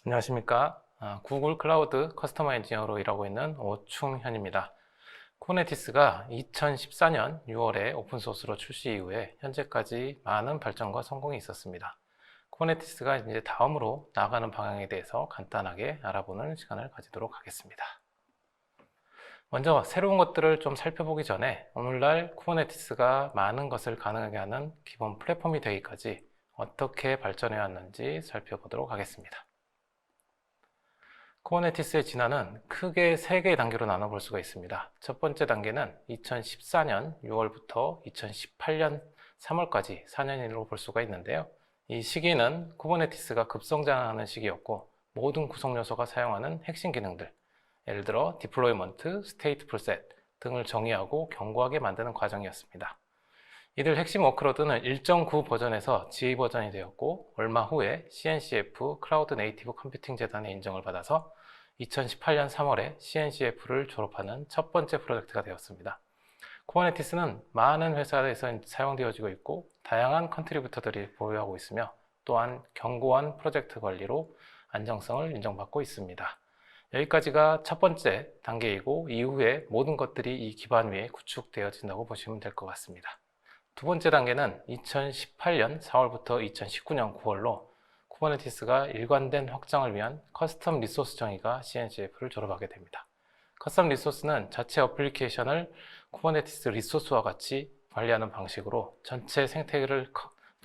안녕하십니까. 구글 클라우드 커스터머 엔지니어로 일하고 있는 오충현입니다. 쿠버네티스가 2014년 6월에 오픈소스로 출시 이후에 현재까지 많은 발전과 성공이 있었습니다. 쿠버네티스가 이제 다음으로 나아가는 방향에 대해서 간단하게 알아보는 시간을 가지도록 하겠습니다. 먼저 새로운 것들을 좀 살펴보기 전에 오늘날 쿠버네티스가 많은 것을 가능하게 하는 기본 플랫폼이 되기까지 어떻게 발전해 왔는지 살펴보도록 하겠습니다. 쿠버네티스의 진화는 크게 3개의 단계로 나눠볼 수가 있습니다. 첫 번째 단계는 2014년 6월부터 2018년 3월까지 4년으로 볼 수가 있는데요. 이 시기는 쿠버네티스가 급성장하는 시기였고 모든 구성 요소가 사용하는 핵심 기능들, 예를 들어 디플로이먼트, 스테이트 풀셋 등을 정의하고 견고하게 만드는 과정이었습니다. 이들 핵심 워크로드는 1.9 버전에서 GA 버전이 되었고 얼마 후에 CNCF 클라우드 네이티브 컴퓨팅 재단의 인정을 받아서 2018년 3월에 CNCF를 졸업하는 첫 번째 프로젝트가 되었습니다. 쿠버네티스는 많은 회사에서 사용되어지고 있고 다양한 컨트리뷰터들이 보유하고 있으며 또한 견고한 프로젝트 관리로 안정성을 인정받고 있습니다. 여기까지가 첫 번째 단계이고 이후에 모든 것들이 이 기반 위에 구축되어진다고 보시면 될 것 같습니다. 두 번째 단계는 2018년 4월부터 2019년 9월로 쿠버네티스가 일관된 확장을 위한 커스텀 리소스 정의가 CNCF를 졸업하게 됩니다. 커스텀 리소스는 자체 어플리케이션을 쿠버네티스 리소스와 같이 관리하는 방식으로 전체 생태계를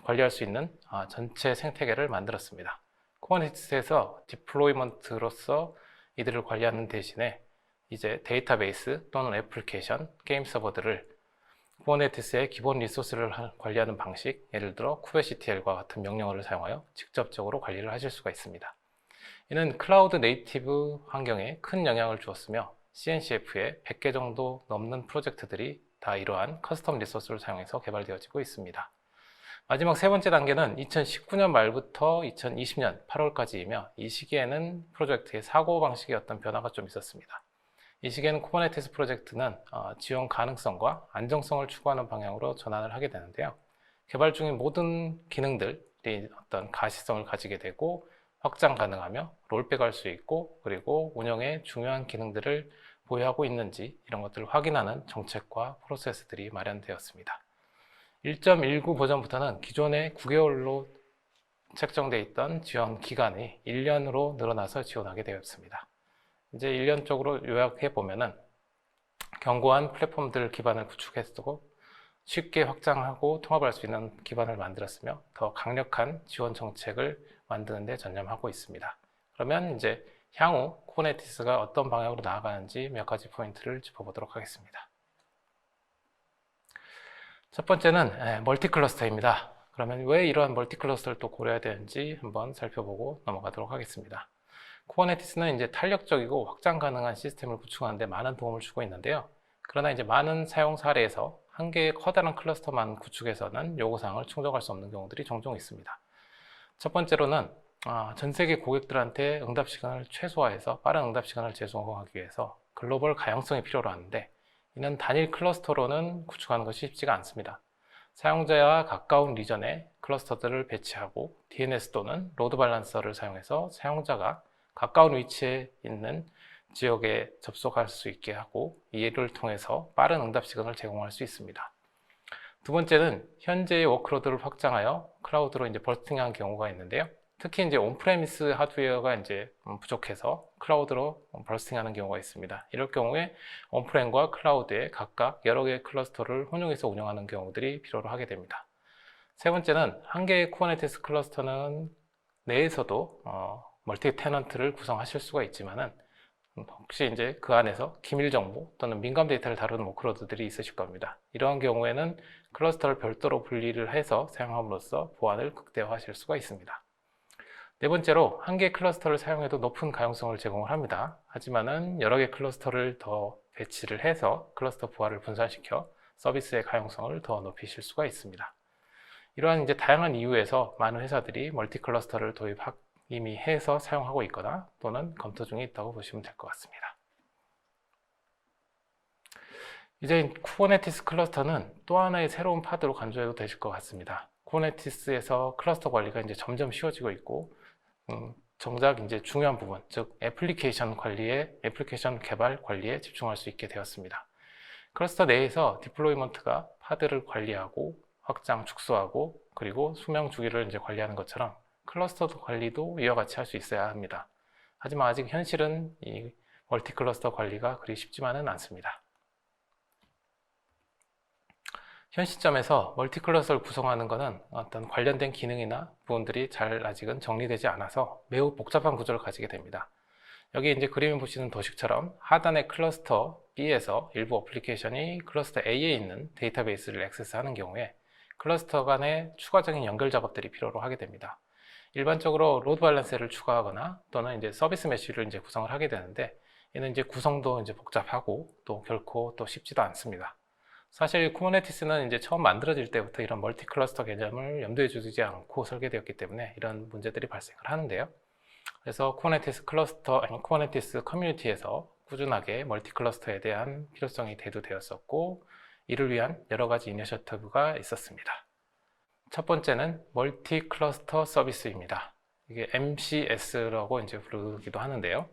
관리할 수 있는 전체 생태계를 만들었습니다. 쿠버네티스에서 디플로이먼트로서 이들을 관리하는 대신에 이제 데이터베이스 또는 애플리케이션, 게임 서버들을 쿠버네티스의 기본 리소스를 관리하는 방식, 예를 들어 kubectl과 같은 명령어를 사용하여 직접적으로 관리를 하실 수가 있습니다. 이는 클라우드 네이티브 환경에 큰 영향을 주었으며 CNCF에 100개 정도 넘는 프로젝트들이 다 이러한 커스텀 리소스를 사용해서 개발되어지고 있습니다. 마지막 세 번째 단계는 2019년 말부터 2020년 8월까지이며 이 시기에는 프로젝트의 사고방식에 어떤 변화가 좀 있었습니다. 이 시기에는 쿠버네티스 프로젝트는 지원 가능성과 안정성을 추구하는 방향으로 전환을 하게 되는데요. 개발 중인 모든 기능들이 어떤 가시성을 가지게 되고 확장 가능하며 롤백할 수 있고 그리고 운영에 중요한 기능들을 보유하고 있는지 이런 것들을 확인하는 정책과 프로세스들이 마련되었습니다. 1.19 버전부터는 기존의 9개월로 책정되어 있던 지원 기간이 1년으로 늘어나서 지원하게 되었습니다. 이제 1년 쪽으로 요약해 보면은 견고한 플랫폼들 기반을 구축했고 쉽게 확장하고 통합할 수 있는 기반을 만들었으며 더 강력한 지원 정책을 만드는 데 전념하고 있습니다. 그러면 이제 향후 쿠버네티스가 어떤 방향으로 나아가는지 몇 가지 포인트를 짚어보도록 하겠습니다. 첫 번째는 멀티 클러스터입니다. 그러면 왜 이러한 멀티 클러스터를 또 고려해야 되는지 한번 살펴보고 넘어가도록 하겠습니다. 쿠버네티스는 이제 탄력적이고 확장 가능한 시스템을 구축하는 데 많은 도움을 주고 있는데요. 그러나 이제 많은 사용 사례에서 한 개의 커다란 클러스터만 구축해서는 요구사항을 충족할 수 없는 경우들이 종종 있습니다. 첫 번째로는 전 세계 고객들한테 응답 시간을 최소화해서 빠른 응답 시간을 제공하기 위해서 글로벌 가용성이 필요로 하는데 이는 단일 클러스터로는 구축하는 것이 쉽지가 않습니다. 사용자와 가까운 리전에 클러스터들을 배치하고 DNS 또는 로드 밸런서를 사용해서 사용자가 가까운 위치에 있는 지역에 접속할 수 있게 하고 이를 통해서 빠른 응답 시간을 제공할 수 있습니다. 두 번째는 현재의 워크로드를 확장하여 클라우드로 이제 버스팅한 경우가 있는데요. 특히 이제 온프레미스 하드웨어가 이제 부족해서 클라우드로 버스팅하는 경우가 있습니다. 이럴 경우에 온프렘과 클라우드에 각각 여러 개의 클러스터를 혼용해서 운영하는 경우들이 필요로 하게 됩니다. 세 번째는 한 개의 쿠버네티스 클러스터는 내에서도 멀티 테넌트를 구성하실 수가 있지만은 혹시 이제 그 안에서 기밀 정보 또는 민감 데이터를 다루는 워크로드들이 있으실 겁니다. 이러한 경우에는 클러스터를 별도로 분리를 해서 사용함으로써 보안을 극대화하실 수가 있습니다. 네 번째로 한 개의 클러스터를 사용해도 높은 가용성을 제공을 합니다. 하지만은 여러 개의 클러스터를 더 배치를 해서 클러스터 부하를 분산시켜 서비스의 가용성을 더 높이실 수가 있습니다. 이러한 이제 다양한 이유에서 많은 회사들이 멀티 클러스터를 이미 해서 사용하고 있거나 또는 검토 중에 있다고 보시면 될 것 같습니다. 이제 쿠버네티스 클러스터는 또 하나의 새로운 파드로 간주해도 되실 것 같습니다. 쿠버네티스에서 클러스터 관리가 이제 점점 쉬워지고 있고 정작 이제 중요한 부분, 즉 애플리케이션 개발 관리에 집중할 수 있게 되었습니다. 클러스터 내에서 디플로이먼트가 파드를 관리하고 확장, 축소하고 그리고 수명 주기를 이제 관리하는 것처럼 클러스터 관리도 이와 같이 할 수 있어야 합니다. 하지만 아직 현실은 이 멀티 클러스터 관리가 그리 쉽지만은 않습니다. 현 시점에서 멀티 클러스터를 구성하는 것은 어떤 관련된 기능이나 부분들이 잘 아직은 정리되지 않아서 매우 복잡한 구조를 가지게 됩니다. 여기 이제 그림을 보시는 도식처럼 하단의 클러스터 B에서 일부 어플리케이션이 클러스터 A에 있는 데이터베이스를 액세스하는 경우에 클러스터 간의 추가적인 연결 작업들이 필요로 하게 됩니다. 일반적으로 로드 밸런서를 추가하거나 또는 이제 서비스 메쉬를 이제 구성을 하게 되는데, 이는 이제 구성도 이제 복잡하고 또 결코 또 쉽지도 않습니다. 사실 쿠버네티스는 이제 처음 만들어질 때부터 이런 멀티 클러스터 개념을 염두에 두지 않고 설계되었기 때문에 이런 문제들이 발생을 하는데요. 그래서 쿠버네티스 커뮤니티에서 꾸준하게 멀티 클러스터에 대한 필요성이 대두되었었고, 이를 위한 여러 가지 이니셔티브가 있었습니다. 첫 번째는 멀티 클러스터 서비스입니다. 이게 MCS라고 이제 부르기도 하는데요.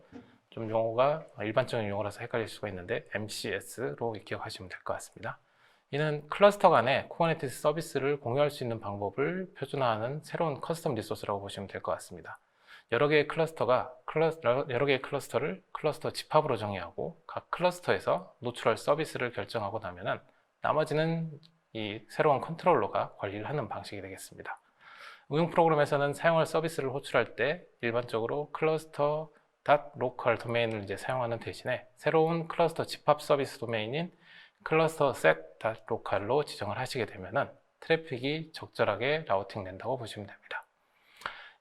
좀 용어가 일반적인 용어라서 헷갈릴 수가 있는데 MCS로 기억하시면 될 것 같습니다. 이는 클러스터 간에 쿠버네티스 서비스를 공유할 수 있는 방법을 표준화하는 새로운 커스텀 리소스라고 보시면 될 것 같습니다. 여러 개의 클러스터를 클러스터 집합으로 정의하고 각 클러스터에서 노출할 서비스를 결정하고 나면은 나머지는 이 새로운 컨트롤러가 관리를 하는 방식이 되겠습니다. 응용 프로그램에서는 사용할 서비스를 호출할 때 일반적으로 cluster.local 도메인을 이제 사용하는 대신에 새로운 클러스터 집합 서비스 도메인인 클러스터 set.local로 지정을 하시게 되면은 트래픽이 적절하게 라우팅 된다고 보시면 됩니다.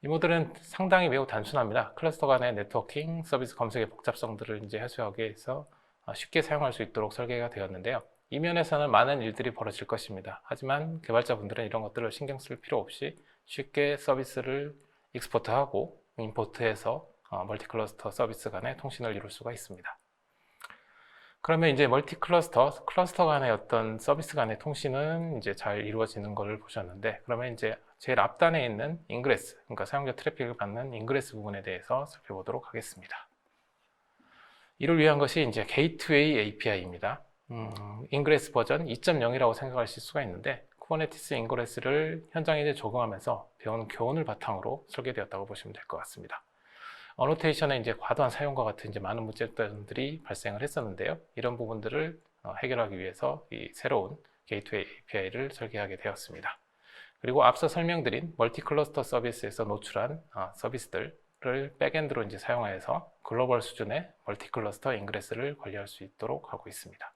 이 모델은 상당히 매우 단순합니다. 클러스터 간의 네트워킹, 서비스 검색의 복잡성들을 이제 해소하기 위해서 쉽게 사용할 수 있도록 설계가 되었는데요. 이 면에서는 많은 일들이 벌어질 것입니다. 하지만 개발자분들은 이런 것들을 신경 쓸 필요 없이 쉽게 서비스를 익스포트하고 임포트해서 멀티 클러스터 서비스 간의 통신을 이룰 수가 있습니다. 그러면 이제 멀티 클러스터 간의 어떤 서비스 간의 통신은 이제 잘 이루어지는 것을 보셨는데, 그러면 이제 제일 앞단에 있는 인그레스, 그러니까 사용자 트래픽을 받는 인그레스 부분에 대해서 살펴보도록 하겠습니다. 이를 위한 것이 이제 게이트웨이 API입니다. 인그레스 버전 2.0이라고 생각하실 수가 있는데, 쿠버네티스 인그레스를 현장에 이제 적용하면서 배운 교훈을 바탕으로 설계되었다고 보시면 될 것 같습니다. 어노테이션의 이제 과도한 사용과 같은 이제 많은 문제점들이 발생을 했었는데요. 이런 부분들을 해결하기 위해서 이 새로운 게이트웨이 API를 설계하게 되었습니다. 그리고 앞서 설명드린 멀티 클러스터 서비스에서 노출한 서비스들을 백엔드로 이제 사용하여서 글로벌 수준의 멀티 클러스터 인그레스를 관리할 수 있도록 하고 있습니다.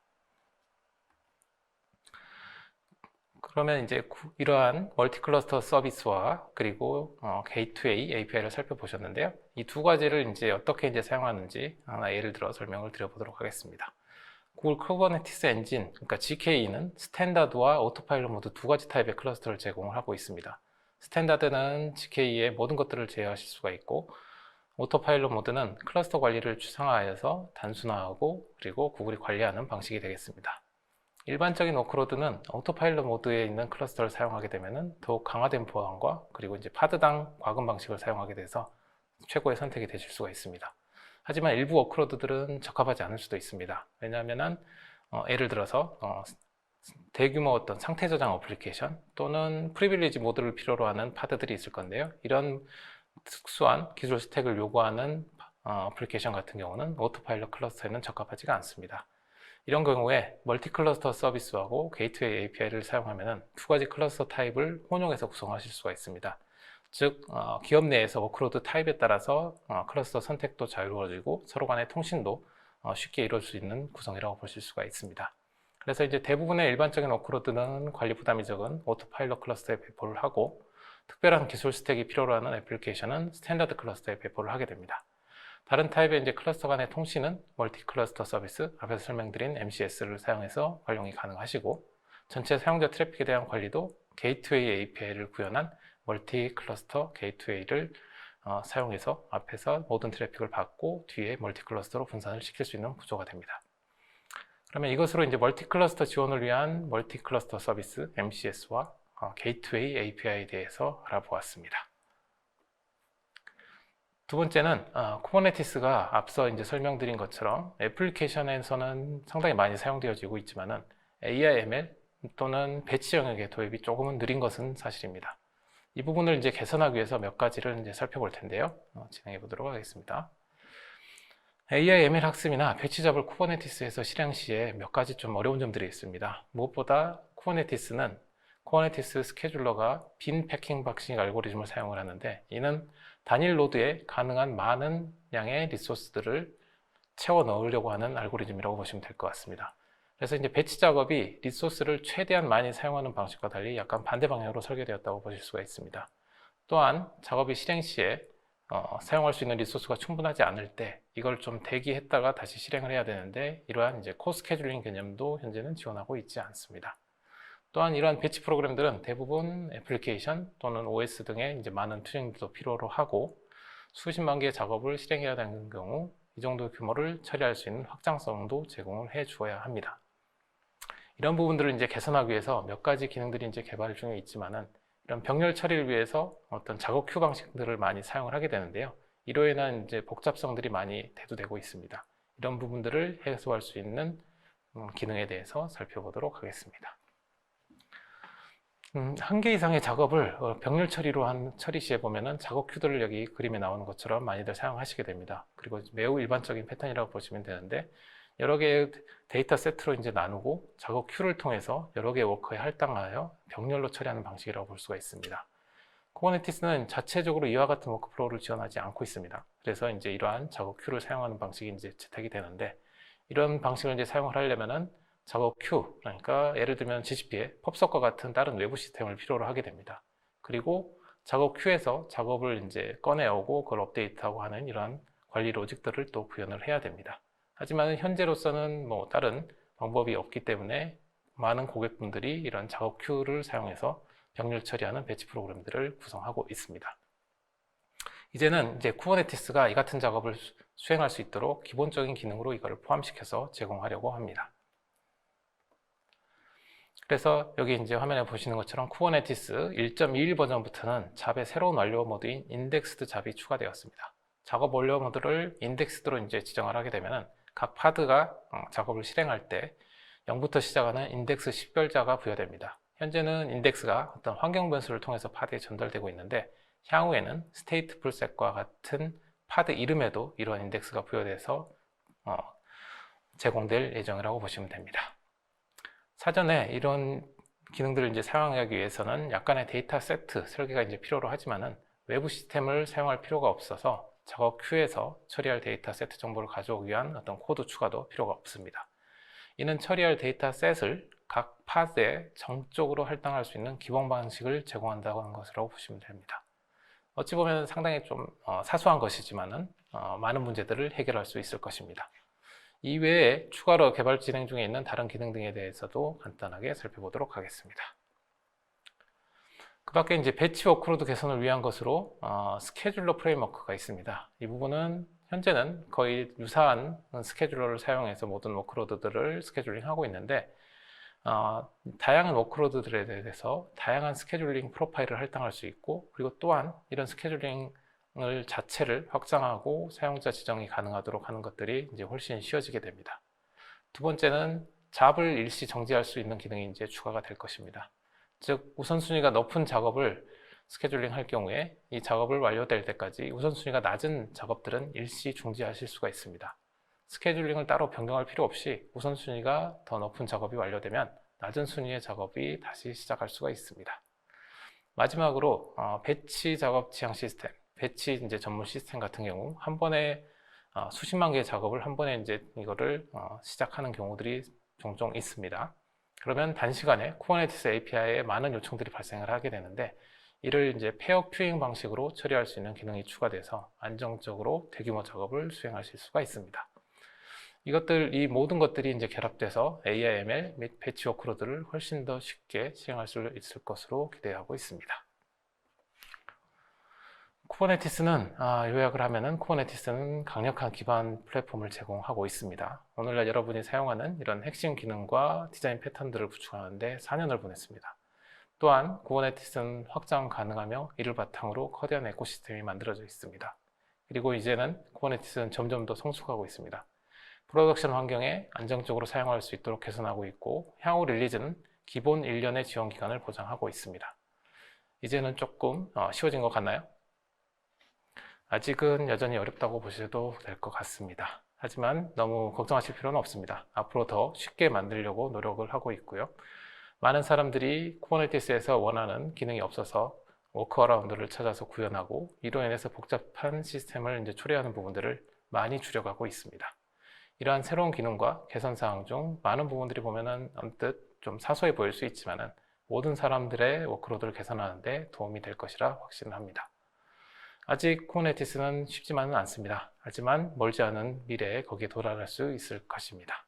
그러면 이제 이러한 멀티 클러스터 서비스와 그리고 게이트웨이 API를 살펴보셨는데요. 이 두 가지를 이제 어떻게 이제 사용하는지 하나 예를 들어 설명을 드려보도록 하겠습니다. 구글 쿠버네티스 엔진, 그러니까 GKE는 스탠다드와 오토파일럿 모두 두 가지 타입의 클러스터를 제공을 하고 있습니다. 스탠다드는 GKE의 모든 것들을 제어하실 수가 있고, 오토파일럿 모드는 클러스터 관리를 추상화하여서 단순화하고 그리고 구글이 관리하는 방식이 되겠습니다. 일반적인 워크로드는 오토파일럿 모드에 있는 클러스터를 사용하게 되면 더욱 강화된 보안과 그리고 이제 파드당 과금 방식을 사용하게 돼서 최고의 선택이 되실 수가 있습니다. 하지만 일부 워크로드들은 적합하지 않을 수도 있습니다. 왜냐하면 예를 들어서 대규모 어떤 상태 저장 어플리케이션 또는 프리빌리지 모드를 필요로 하는 파드들이 있을 건데요. 이런 특수한 기술 스택을 요구하는 어플리케이션 같은 경우는 오토파일럿 클러스터에는 적합하지가 않습니다. 이런 경우에 멀티 클러스터 서비스하고 게이트웨이 API를 사용하면 두 가지 클러스터 타입을 혼용해서 구성하실 수가 있습니다. 즉 기업 내에서 워크로드 타입에 따라서 클러스터 선택도 자유로워지고 서로 간의 통신도 쉽게 이루어질 수 있는 구성이라고 보실 수가 있습니다. 그래서 이제 대부분의 일반적인 워크로드는 관리 부담이 적은 오토파일럿 클러스터에 배포를 하고, 특별한 기술 스택이 필요로 하는 애플리케이션은 스탠다드 클러스터에 배포를 하게 됩니다. 다른 타입의 이제 클러스터 간의 통신은 멀티 클러스터 서비스, 앞에서 설명드린 MCS를 사용해서 활용이 가능하시고, 전체 사용자 트래픽에 대한 관리도 게이트웨이 API를 구현한 멀티 클러스터 게이트웨이를 사용해서 앞에서 모든 트래픽을 받고 뒤에 멀티 클러스터로 분산을 시킬 수 있는 구조가 됩니다. 그러면 이것으로 이제 멀티 클러스터 지원을 위한 멀티 클러스터 서비스 MCS와 게이트웨이 API에 대해서 알아보았습니다. 두 번째는 쿠버네티스가 앞서 이제 설명드린 것처럼 애플리케이션에서는 상당히 많이 사용되어지고 있지만은 AI, ML 또는 배치 영역의 도입이 조금은 느린 것은 사실입니다. 이 부분을 이제 개선하기 위해서 몇 가지를 이제 살펴볼 텐데요. 진행해 보도록 하겠습니다. AI, ML 학습이나 배치 잡을 쿠버네티스에서 실행 시에 몇 가지 좀 어려운 점들이 있습니다. 무엇보다 쿠버네티스 스케줄러가 빈 패킹 방식 알고리즘을 사용을 하는데, 이는 단일 노드에 가능한 많은 양의 리소스들을 채워 넣으려고 하는 알고리즘이라고 보시면 될 것 같습니다. 그래서 이제 배치 작업이 리소스를 최대한 많이 사용하는 방식과 달리 약간 반대 방향으로 설계되었다고 보실 수가 있습니다. 또한 작업이 실행 시에 사용할 수 있는 리소스가 충분하지 않을 때 이걸 좀 대기했다가 다시 실행을 해야 되는데, 이러한 이제 코스케줄링 개념도 현재는 지원하고 있지 않습니다. 또한 이러한 배치 프로그램들은 대부분 애플리케이션 또는 OS 등의 이제 많은 튜닝도 필요로 하고, 수십만 개의 작업을 실행해야 되는 경우 이 정도 규모를 처리할 수 있는 확장성도 제공을 해 주어야 합니다. 이런 부분들을 이제 개선하기 위해서 몇 가지 기능들이 이제 개발 중에 있지만은, 이런 병렬 처리를 위해서 어떤 작업 큐 방식들을 많이 사용을 하게 되는데요. 이로 인한 이제 복잡성들이 많이 대두되고 있습니다. 이런 부분들을 해소할 수 있는 기능에 대해서 살펴보도록 하겠습니다. 한 개 이상의 작업을 병렬 처리로 한 처리 시에 보면은 작업 큐들을 여기 그림에 나오는 것처럼 많이들 사용하시게 됩니다. 그리고 매우 일반적인 패턴이라고 보시면 되는데, 여러 개의 데이터 세트로 이제 나누고 작업 큐를 통해서 여러 개의 워커에 할당하여 병렬로 처리하는 방식이라고 볼 수가 있습니다. 쿠버네티스는 자체적으로 이와 같은 워크플로우를 지원하지 않고 있습니다. 그래서 이제 이러한 작업 큐를 사용하는 방식이 이제 채택이 되는데, 이런 방식을 이제 사용을 하려면은 작업 큐, 그러니까 예를 들면 GCP에 펍석과 같은 다른 외부 시스템을 필요로 하게 됩니다. 그리고 작업 큐에서 작업을 이제 꺼내오고 그걸 업데이트하고 하는 이러한 관리 로직들을 또 구현을 해야 됩니다. 하지만 현재로서는 뭐 다른 방법이 없기 때문에 많은 고객분들이 이런 작업 큐를 사용해서 병렬 처리하는 배치 프로그램들을 구성하고 있습니다. 이제는 이제 쿠버네티스가 이 같은 작업을 수행할 수 있도록 기본적인 기능으로 이걸 포함시켜서 제공하려고 합니다. 그래서 여기 이제 화면에 보시는 것처럼 쿠버네티스 1.21 버전부터는 잡의 새로운 완료 모드인 인덱스드 잡이 추가되었습니다. 작업 완료 모드를 인덱스드로 이제 지정을 하게 되면은 각 파드가 작업을 실행할 때 0부터 시작하는 인덱스 식별자가 부여됩니다. 현재는 인덱스가 어떤 환경 변수를 통해서 파드에 전달되고 있는데, 향후에는 statefulset과 같은 파드 이름에도 이러한 인덱스가 부여돼서 제공될 예정이라고 보시면 됩니다. 사전에 이런 기능들을 이제 사용하기 위해서는 약간의 데이터 세트 설계가 이제 필요로 하지만은 외부 시스템을 사용할 필요가 없어서 작업 큐에서 처리할 데이터 세트 정보를 가져오기 위한 어떤 코드 추가도 필요가 없습니다. 이는 처리할 데이터 셋을 각 파드에 정적으로 할당할 수 있는 기본 방식을 제공한다고 하는 것이라고 보시면 됩니다. 어찌 보면 상당히 좀 사소한 것이지만은 많은 문제들을 해결할 수 있을 것입니다. 이외에 추가로 개발 진행 중에 있는 다른 기능 등에 대해서도 간단하게 살펴보도록 하겠습니다. 그 밖에 이제 배치 워크로드 개선을 위한 것으로 스케줄러 프레임워크가 있습니다. 이 부분은 현재는 거의 유사한 스케줄러를 사용해서 모든 워크로드들을 스케줄링하고 있는데, 다양한 워크로드들에 대해서 다양한 스케줄링 프로파일을 할당할 수 있고, 그리고 또한 이런 스케줄링 자체를 확장하고 사용자 지정이 가능하도록 하는 것들이 이제 훨씬 쉬워지게 됩니다. 두 번째는 잡을 일시 정지할 수 있는 기능이 이제 추가가 될 것입니다. 즉, 우선순위가 높은 작업을 스케줄링 할 경우에 이 작업을 완료될 때까지 우선순위가 낮은 작업들은 일시 중지하실 수가 있습니다. 스케줄링을 따로 변경할 필요 없이 우선순위가 더 높은 작업이 완료되면 낮은 순위의 작업이 다시 시작할 수가 있습니다. 마지막으로 배치 작업 지향 시스템, 배치 이제 전문 시스템 같은 경우 한 번에 수십만 개의 작업을 한 번에 이제 이거를 시작하는 경우들이 종종 있습니다. 그러면 단시간에 쿠버네티스 API에 많은 요청들이 발생을 하게 되는데, 이를 이제 페어 큐잉 방식으로 처리할 수 있는 기능이 추가돼서 안정적으로 대규모 작업을 수행하실 수가 있습니다. 이 모든 것들이 이제 결합돼서 AI, ML 및 배치 워크로드를 훨씬 더 쉽게 실행할 수 있을 것으로 기대하고 있습니다. 쿠버네티스는 요약을 하면은 쿠버네티스는 강력한 기반 플랫폼을 제공하고 있습니다. 오늘날 여러분이 사용하는 이런 핵심 기능과 디자인 패턴들을 구축하는데 4년을 보냈습니다. 또한 쿠버네티스는 확장 가능하며 이를 바탕으로 거대한 에코시스템이 만들어져 있습니다. 그리고 이제는 쿠버네티스는 점점 더 성숙하고 있습니다. 프로덕션 환경에 안정적으로 사용할 수 있도록 개선하고 있고, 향후 릴리즈는 기본 1년의 지원 기간을 보장하고 있습니다. 이제는 조금 쉬워진 것 같나요? 아직은 여전히 어렵다고 보셔도 될 것 같습니다. 하지만 너무 걱정하실 필요는 없습니다. 앞으로 더 쉽게 만들려고 노력을 하고 있고요. 많은 사람들이 쿠버네티스에서 원하는 기능이 없어서 워크어라운드를 찾아서 구현하고, 이로 인해서 복잡한 시스템을 초래하는 부분들을 많이 줄여가고 있습니다. 이러한 새로운 기능과 개선 사항 중 많은 부분들이 보면은 언뜻 좀 사소해 보일 수 있지만은 모든 사람들의 워크로드를 개선하는 데 도움이 될 것이라 확신을 합니다. 아직 쿠버네티스는 쉽지만은 않습니다. 하지만 멀지 않은 미래에 거기에 도달할 수 있을 것입니다.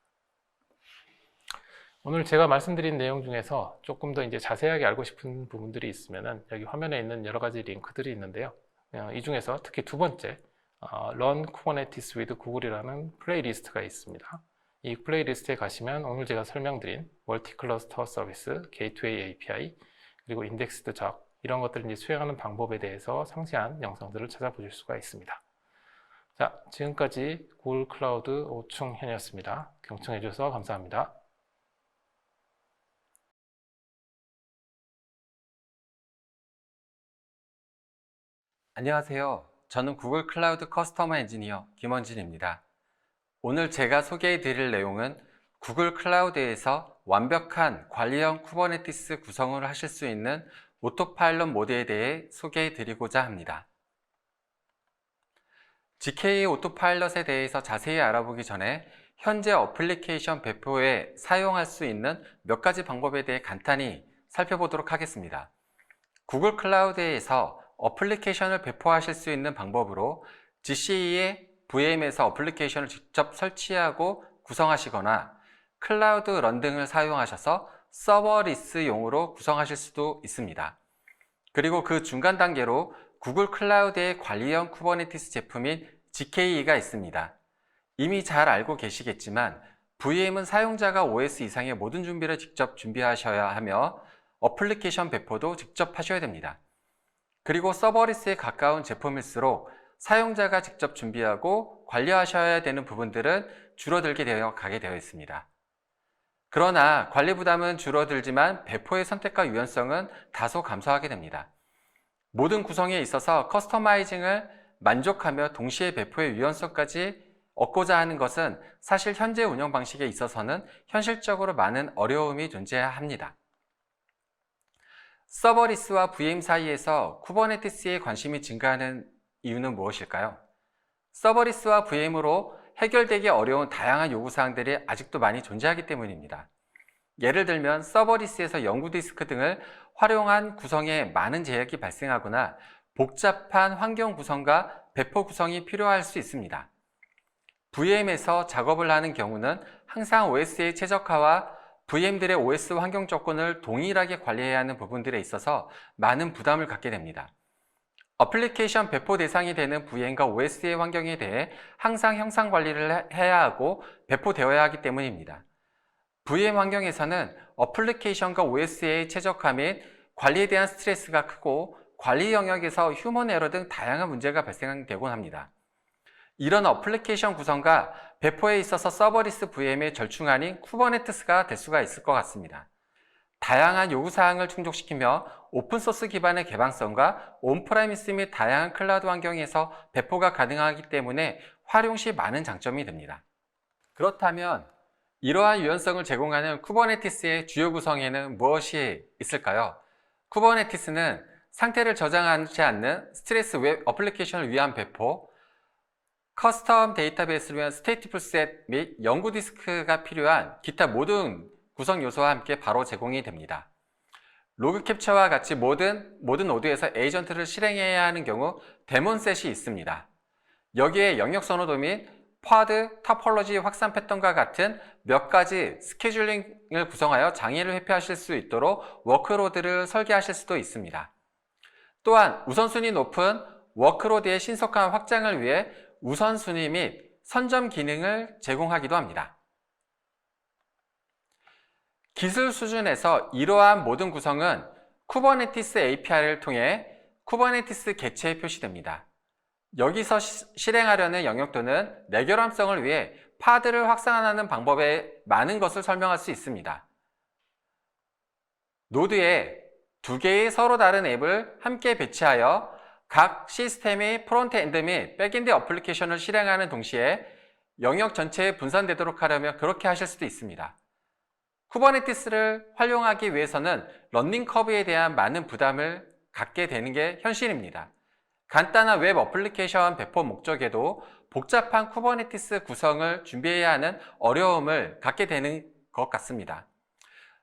오늘 제가 말씀드린 내용 중에서 조금 더 자세하게 알고 싶은 부분들이 있으면은 여기 화면에 있는 여러 가지 링크들이 있는데요. 이 중에서 특히 두 번째, Run Kubernetes with Google이라는 플레이리스트가 있습니다. 이 플레이리스트에 가시면 오늘 제가 설명드린 멀티 클러스터 서비스, 게이트웨이 API, 그리고 인덱스드 작, 이런 것들을 수행하는 방법에 대해서 상세한 영상들을 찾아보실 수가 있습니다. 자, 지금까지 구글 클라우드 오충현이었습니다. 경청해 주셔서 감사합니다. 안녕하세요. 저는 구글 클라우드 커스터머 엔지니어 김원진입니다. 오늘 제가 소개해 드릴 내용은 구글 클라우드에서 완벽한 관리형 쿠버네티스 구성을 하실 수 있는 오토파일럿 모드에 대해 소개해 드리고자 합니다. GKE 오토파일럿에 대해서 자세히 알아보기 전에 현재 어플리케이션 배포에 사용할 수 있는 몇 가지 방법에 대해 간단히 살펴보도록 하겠습니다. 구글 클라우드에서 어플리케이션을 배포하실 수 있는 방법으로 GCE의 VM에서 어플리케이션을 직접 설치하고 구성하시거나 클라우드 런 등을 사용하셔서 서버리스용으로 구성하실 수도 있습니다. 그리고 그 중간 단계로 구글 클라우드의 관리형 쿠버네티스 제품인 GKE가 있습니다. 이미 잘 알고 계시겠지만 VM은 사용자가 OS 이상의 모든 준비를 직접 준비하셔야 하며 어플리케이션 배포도 직접 하셔야 됩니다. 그리고 서버리스에 가까운 제품일수록 사용자가 직접 준비하고 관리하셔야 되는 부분들은 줄어들게 가게 되어 있습니다. 그러나 관리 부담은 줄어들지만 배포의 선택과 유연성은 다소 감소하게 됩니다. 모든 구성에 있어서 커스터마이징을 만족하며 동시에 배포의 유연성까지 얻고자 하는 것은 사실 현재 운영 방식에 있어서는 현실적으로 많은 어려움이 존재합니다. 서버리스와 VM 사이에서 쿠버네티스에 관심이 증가하는 이유는 무엇일까요? 서버리스와 VM으로 해결되기 어려운 다양한 요구사항들이 아직도 많이 존재하기 때문입니다. 예를 들면 서버리스에서 연구 디스크 등을 활용한 구성에 많은 제약이 발생하거나 복잡한 환경 구성과 배포 구성이 필요할 수 있습니다. VM에서 작업을 하는 경우는 항상 OS의 최적화와 VM들의 OS 환경 조건을 동일하게 관리해야 하는 부분들에 있어서 많은 부담을 갖게 됩니다. 어플리케이션 배포 대상이 되는 VM과 OS의 환경에 대해 항상 형상 관리를 해야 하고 배포되어야 하기 때문입니다. VM 환경에서는 어플리케이션과 OS의 최적화 및 관리에 대한 스트레스가 크고 관리 영역에서 휴먼 에러 등 다양한 문제가 발생되곤 합니다. 이런 어플리케이션 구성과 배포에 있어서 서버리스 VM의 절충안인 쿠버네티스가 될 수가 있을 것 같습니다. 다양한 요구사항을 충족시키며 오픈소스 기반의 개방성과 온프라미스 및 다양한 클라우드 환경에서 배포가 가능하기 때문에 활용 시 많은 장점이 됩니다. 그렇다면 이러한 유연성을 제공하는 쿠버네티스의 주요 구성에는 무엇이 있을까요? 쿠버네티스는 상태를 저장하지 않는 스트레스 웹 어플리케이션을 위한 배포, 커스텀 데이터베이스를 위한 스테이트풀 셋 및 연구 디스크가 필요한 기타 모든 구성 요소와 함께 바로 제공이 됩니다. 로그 캡처와 같이 모든 노드에서 에이전트를 실행해야 하는 경우 데몬셋이 있습니다. 여기에 영역 선호도 및 쿼드, 토폴로지 확산 패턴과 같은 몇 가지 스케줄링을 구성하여 장애를 회피하실 수 있도록 워크로드를 설계하실 수도 있습니다. 또한 우선순위 높은 워크로드의 신속한 확장을 위해 우선순위 및 선점 기능을 제공하기도 합니다. 기술 수준에서 이러한 모든 구성은 쿠버네티스 API를 통해 쿠버네티스 객체에 표시됩니다. 여기서 실행하려는 영역도는 내결함성을 위해 파드를 확산하는 방법에 많은 것을 설명할 수 있습니다. 노드에 두 개의 서로 다른 앱을 함께 배치하여 각 시스템의 프론트엔드 및 백엔드 어플리케이션을 실행하는 동시에 영역 전체에 분산되도록 하려면 그렇게 하실 수도 있습니다. 쿠버네티스를 활용하기 위해서는 러닝 커브에 대한 많은 부담을 갖게 되는 게 현실입니다. 간단한 웹 어플리케이션 배포 목적에도 복잡한 쿠버네티스 구성을 준비해야 하는 어려움을 갖게 되는 것 같습니다.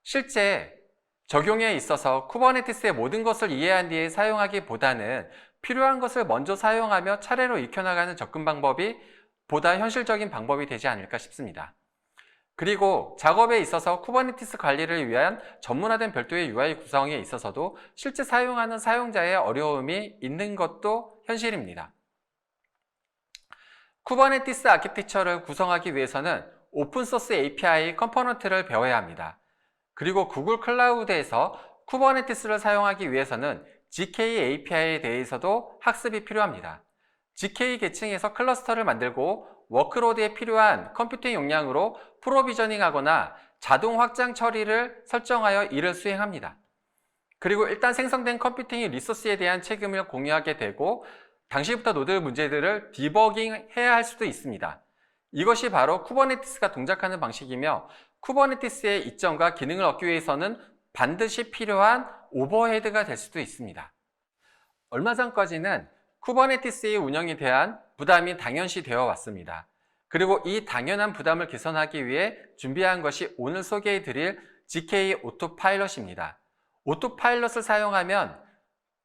실제 적용에 있어서 쿠버네티스의 모든 것을 이해한 뒤에 사용하기보다는 필요한 것을 먼저 사용하며 차례로 익혀나가는 접근 방법이 보다 현실적인 방법이 되지 않을까 싶습니다. 그리고 작업에 있어서 쿠버네티스 관리를 위한 전문화된 별도의 UI 구성에 있어서도 실제 사용하는 사용자의 어려움이 있는 것도 현실입니다. 쿠버네티스 아키텍처를 구성하기 위해서는 오픈소스 API 컴포넌트를 배워야 합니다. 그리고 구글 클라우드에서 쿠버네티스를 사용하기 위해서는 GK API에 대해서도 학습이 필요합니다. GK 계층에서 클러스터를 만들고 워크로드에 필요한 컴퓨팅 용량으로 프로비저닝하거나 자동 확장 처리를 설정하여 이를 수행합니다. 그리고 일단 생성된 컴퓨팅 리소스에 대한 책임을 공유하게 되고 당시부터 노드 문제들을 디버깅해야 할 수도 있습니다. 이것이 바로 쿠버네티스가 동작하는 방식이며 쿠버네티스의 이점과 기능을 얻기 위해서는 반드시 필요한 오버헤드가 될 수도 있습니다. 얼마 전까지는 쿠버네티스의 운영에 대한 부담이 당연시 되어 왔습니다. 그리고 이 당연한 부담을 개선하기 위해 준비한 것이 오늘 소개해 드릴 GK 오토파일럿입니다. 오토파일럿을 사용하면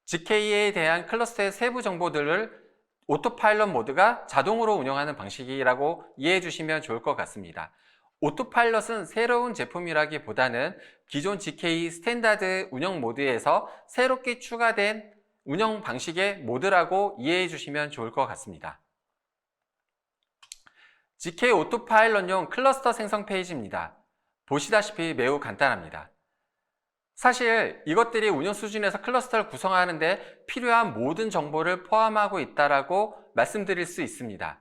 GK에 대한 클러스터의 세부 정보들을 오토파일럿 모드가 자동으로 운영하는 방식이라고 이해해 주시면 좋을 것 같습니다. 오토파일럿은 새로운 제품이라기보다는 기존 GK 스탠다드 운영 모드에서 새롭게 추가된 운영 방식의 모드라고 이해해 주시면 좋을 것 같습니다. GK 오토파일럿용 클러스터 생성 페이지입니다. 보시다시피 매우 간단합니다. 사실 이것들이 운영 수준에서 클러스터를 구성하는데 필요한 모든 정보를 포함하고 있다고 말씀드릴 수 있습니다.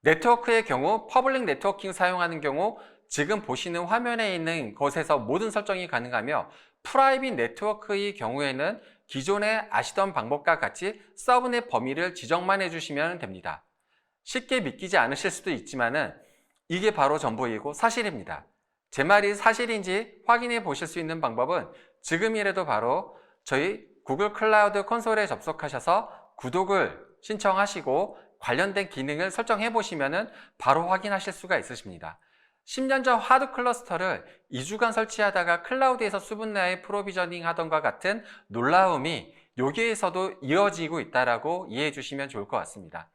네트워크의 경우 퍼블릭 네트워킹 사용하는 경우 지금 보시는 화면에 있는 것에서 모든 설정이 가능하며 프라이빗 네트워크의 경우에는 기존에 아시던 방법과 같이 서브넷 범위를 지정만 해주시면 됩니다. 쉽게 믿기지 않으실 수도 있지만은 이게 바로 전부이고 사실입니다. 제 말이 사실인지 확인해 보실 수 있는 방법은 지금이라도 바로 저희 구글 클라우드 콘솔에 접속하셔서 구독을 신청하시고 관련된 기능을 설정해 보시면 바로 확인하실 수가 있으십니다. 10년 전 하드 클러스터를 2주간 설치하다가 클라우드에서 수분 내에 프로비저닝 하던 것 같은 놀라움이 여기에서도 이어지고 있다고 이해해 주시면 좋을 것 같습니다.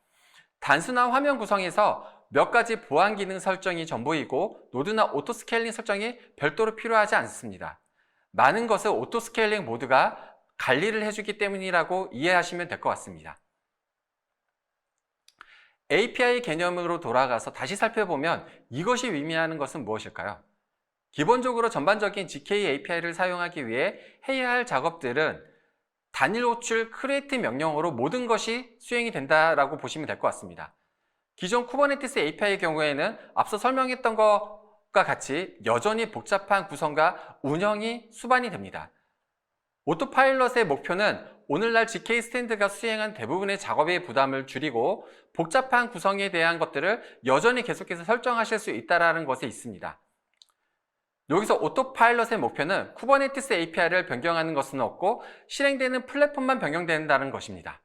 단순한 화면 구성에서 몇 가지 보안 기능 설정이 전부이고 노드나 오토스케일링 설정이 별도로 필요하지 않습니다. 많은 것을 오토스케일링 모드가 관리를 해주기 때문이라고 이해하시면 될 것 같습니다. API 개념으로 돌아가서 다시 살펴보면 이것이 의미하는 것은 무엇일까요? 기본적으로 전반적인 GK API를 사용하기 위해 해야 할 작업들은 단일 호출 create 명령어로 모든 것이 수행이 된다라고 보시면 될 것 같습니다. 기존 쿠버네티스 API의 경우에는 앞서 설명했던 것과 같이 여전히 복잡한 구성과 운영이 수반이 됩니다. 오토파일럿의 목표는 오늘날 GK 스탠드가 수행한 대부분의 작업의 부담을 줄이고 복잡한 구성에 대한 것들을 여전히 계속해서 설정하실 수 있다는 것에 있습니다. 여기서 오토파일럿의 목표는 쿠버네티스 API를 변경하는 것은 없고 실행되는 플랫폼만 변경된다는 것입니다.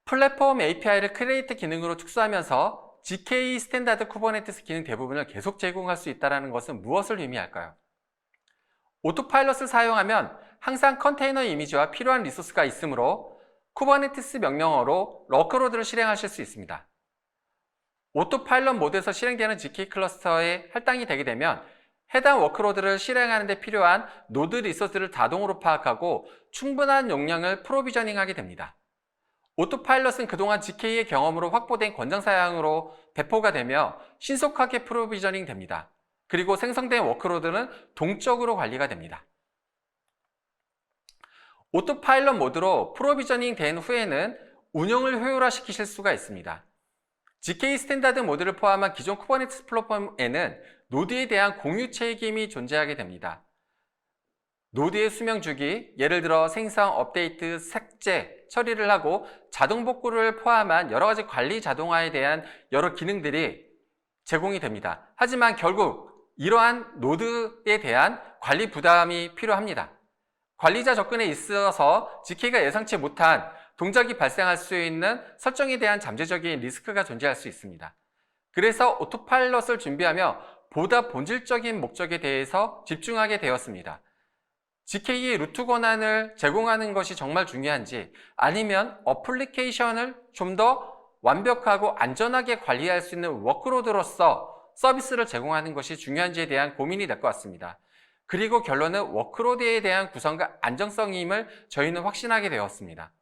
플랫폼 API를 크리에이트 기능으로 축소하면서 GK 스탠다드 쿠버네티스 기능 대부분을 계속 제공할 수 있다는 것은 무엇을 의미할까요? 오토파일럿을 사용하면 항상 컨테이너 이미지와 필요한 리소스가 있으므로 쿠버네티스 명령어로 워크로드를 실행하실 수 있습니다. 오토파일럿 모드에서 실행되는 GK 클러스터에 할당이 되게 되면 해당 워크로드를 실행하는 데 필요한 노드 리소스를 자동으로 파악하고 충분한 용량을 프로비저닝하게 됩니다. 오토파일럿은 그동안 GK의 경험으로 확보된 권장 사양으로 배포가 되며 신속하게 프로비저닝 됩니다. 그리고 생성된 워크로드는 동적으로 관리가 됩니다. 오토파일럿 모드로 프로비저닝 된 후에는 운영을 효율화시키실 수가 있습니다. GK 스탠다드 모드를 포함한 기존 쿠버네티스 플랫폼에는 노드에 대한 공유 책임이 존재하게 됩니다. 노드의 수명 주기, 예를 들어 생성, 업데이트, 삭제, 처리를 하고 자동 복구를 포함한 여러 가지 관리 자동화에 대한 여러 기능들이 제공이 됩니다. 하지만 결국 이러한 노드에 대한 관리 부담이 필요합니다. 관리자 접근에 있어서 GK가 예상치 못한 동작이 발생할 수 있는 설정에 대한 잠재적인 리스크가 존재할 수 있습니다. 그래서 오토파일럿을 준비하며 보다 본질적인 목적에 대해서 집중하게 되었습니다. GK의 루트 권한을 제공하는 것이 정말 중요한지, 아니면 어플리케이션을 좀 더 완벽하고 안전하게 관리할 수 있는 워크로드로서 서비스를 제공하는 것이 중요한지에 대한 고민이 될 것 같습니다. 그리고 결론은 워크로드에 대한 구성과 안정성임을 저희는 확신하게 되었습니다.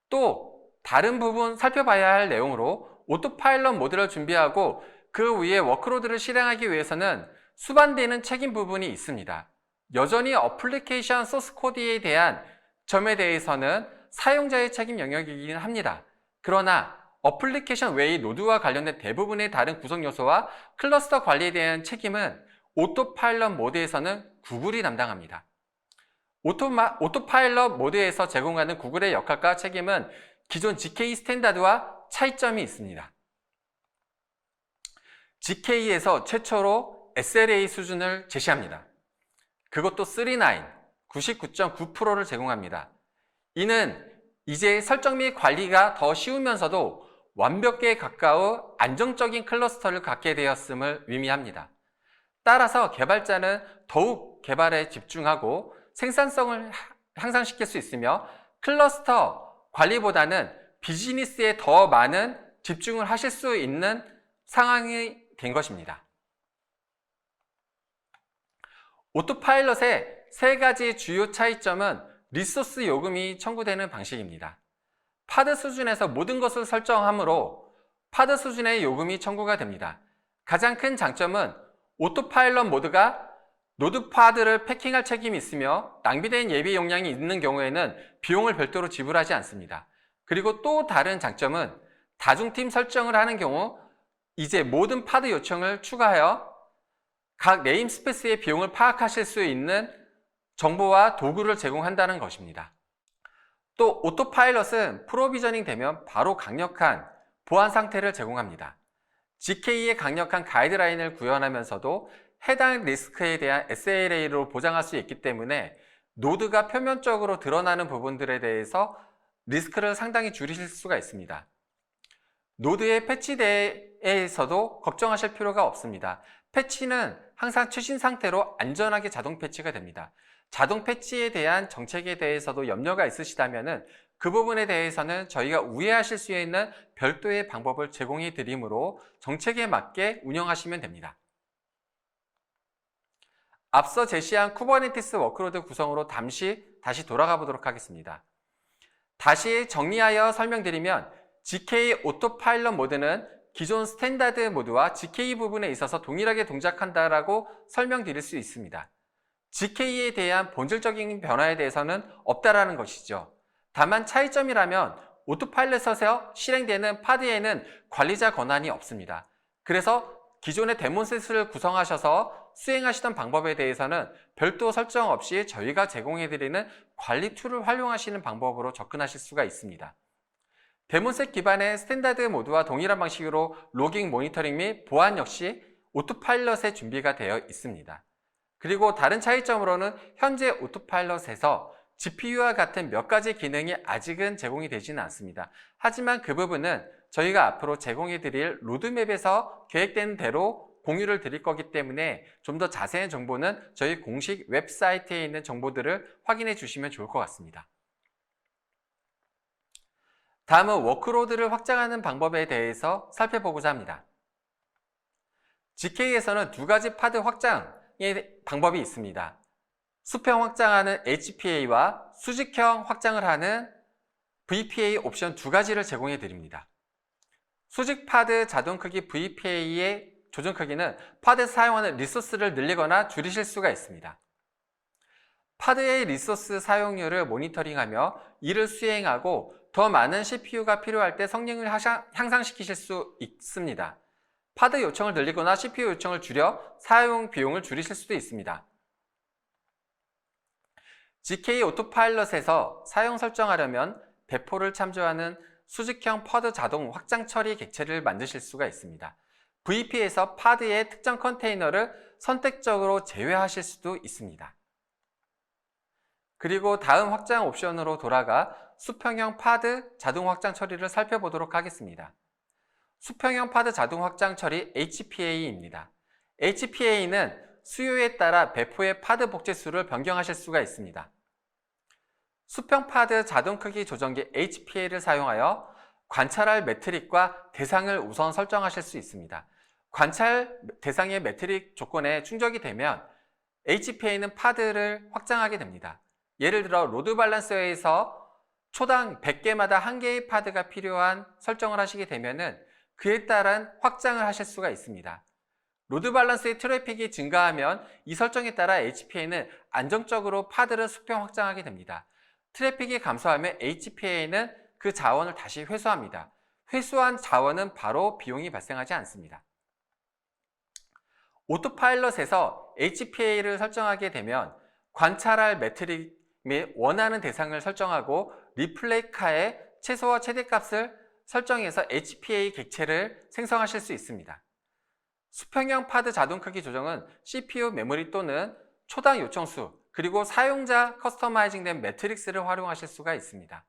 또 다른 부분 살펴봐야 할 내용으로 오토파일럿 모드를 준비하고 그 위에 워크로드를 실행하기 위해서는 수반되는 책임 부분이 있습니다. 여전히 어플리케이션 소스 코드에 대한 점에 대해서는 사용자의 책임 영역이긴 합니다. 그러나 어플리케이션 외의 노드와 관련된 대부분의 다른 구성 요소와 클러스터 관리에 대한 책임은 오토파일럿 모드에서는 구글이 담당합니다. 오토파일럿 모드에서 제공하는 구글의 역할과 책임은 기존 GK 스탠다드와 차이점이 있습니다. GK에서 최초로 SLA 수준을 제시합니다. 그것도 3.9, 99.9%를 제공합니다. 이는 이제 설정 및 관리가 더 쉬우면서도 완벽에 가까운 안정적인 클러스터를 갖게 되었음을 의미합니다. 따라서 개발자는 더욱 개발에 집중하고 생산성을 향상시킬 수 있으며 클러스터 관리보다는 비즈니스에 더 많은 집중을 하실 수 있는 상황이 된 것입니다. 오토파일럿의 세 가지 주요 차이점은 리소스 요금이 청구되는 방식입니다. 파드 수준에서 모든 것을 설정하므로 파드 수준의 요금이 청구가 됩니다. 가장 큰 장점은 오토파일럿 모드가 노드 파드를 패킹할 책임이 있으며 낭비된 예비 용량이 있는 경우에는 비용을 별도로 지불하지 않습니다. 그리고 또 다른 장점은 다중팀 설정을 하는 경우 이제 모든 파드 요청을 추가하여 각 네임스페이스의 비용을 파악하실 수 있는 정보와 도구를 제공한다는 것입니다. 또 오토파일럿은 프로비저닝 되면 바로 강력한 보안 상태를 제공합니다. GK의 강력한 가이드라인을 구현하면서도 해당 리스크에 대한 SLA로 보장할 수 있기 때문에 노드가 표면적으로 드러나는 부분들에 대해서 리스크를 상당히 줄이실 수가 있습니다. 노드의 패치대에서도 걱정하실 필요가 없습니다. 패치는 항상 최신 상태로 안전하게 자동 패치가 됩니다. 자동 패치에 대한 정책에 대해서도 염려가 있으시다면 그 부분에 대해서는 저희가 우회하실 수 있는 별도의 방법을 제공해 드리므로 정책에 맞게 운영하시면 됩니다. 앞서 제시한 쿠버네티스 워크로드 구성으로 다시 돌아가 보도록 하겠습니다. 다시 정리하여 설명드리면 GK 오토파일럿 모드는 기존 스탠다드 모드와 GK 부분에 있어서 동일하게 동작한다라고 설명드릴 수 있습니다. GK에 대한 본질적인 변화에 대해서는 없다라는 것이죠. 다만 차이점이라면 오토파일럿에서 실행되는 파드에는 관리자 권한이 없습니다. 그래서 기존의 데몬셋을 구성하셔서 수행하시던 방법에 대해서는 별도 설정 없이 저희가 제공해드리는 관리 툴을 활용하시는 방법으로 접근하실 수가 있습니다. 데몬셋 기반의 스탠다드 모드와 동일한 방식으로 로깅, 모니터링 및 보안 역시 오토파일럿에 준비가 되어 있습니다. 그리고 다른 차이점으로는 현재 오토파일럿에서 GPU와 같은 몇 가지 기능이 아직은 제공이 되지는 않습니다. 하지만 그 부분은 저희가 앞으로 제공해 드릴 로드맵에서 계획된 대로 공유를 드릴 거기 때문에 좀 더 자세한 정보는 저희 공식 웹사이트에 있는 정보들을 확인해 주시면 좋을 것 같습니다. 다음은 워크로드를 확장하는 방법에 대해서 살펴보고자 합니다. GK에서는 두 가지 파드 확장의 방법이 있습니다. 수평 확장하는 HPA와 수직형 확장을 하는 VPA 옵션 두 가지를 제공해 드립니다. 수직 파드 자동 크기 VPA의 조정 크기는 파드에서 사용하는 리소스를 늘리거나 줄이실 수가 있습니다. 파드의 리소스 사용률을 모니터링하며 이를 수행하고 더 많은 CPU가 필요할 때 성능을 향상시키실 수 있습니다. 파드 요청을 늘리거나 CPU 요청을 줄여 사용 비용을 줄이실 수도 있습니다. GK 오토파일럿에서 사용 설정하려면 배포를 참조하는 수직형 파드 자동 확장 처리 객체를 만드실 수가 있습니다. VP에서 파드의 특정 컨테이너를 선택적으로 제외하실 수도 있습니다. 그리고 다음 확장 옵션으로 돌아가 수평형 파드 자동 확장 처리를 살펴보도록 하겠습니다. 수평형 파드 자동 확장 처리 HPA입니다. HPA는 수요에 따라 배포의 파드 복제수를 변경하실 수가 있습니다. 수평 파드 자동 크기 조정기 HPA를 사용하여 관찰할 매트릭과 대상을 우선 설정하실 수 있습니다. 관찰 대상의 매트릭 조건에 충족이 되면 HPA는 파드를 확장하게 됩니다. 예를 들어 로드 밸런서에서 초당 100개마다 1개의 파드가 필요한 설정을 하시게 되면 그에 따른 확장을 하실 수가 있습니다. 로드 밸런스의 트래픽이 증가하면 이 설정에 따라 HPA는 안정적으로 파드를 수평 확장하게 됩니다. 트래픽이 감소하면 HPA는 그 자원을 다시 회수합니다. 회수한 자원은 바로 비용이 발생하지 않습니다. 오토파일럿에서 HPA를 설정하게 되면 관찰할 매트릭 및 원하는 대상을 설정하고 리플레이카의 최소와 최대값을 설정해서 HPA 객체를 생성하실 수 있습니다. 수평형 파드 자동 크기 조정은 CPU 메모리 또는 초당 요청수 그리고 사용자 커스터마이징된 매트릭스를 활용하실 수가 있습니다.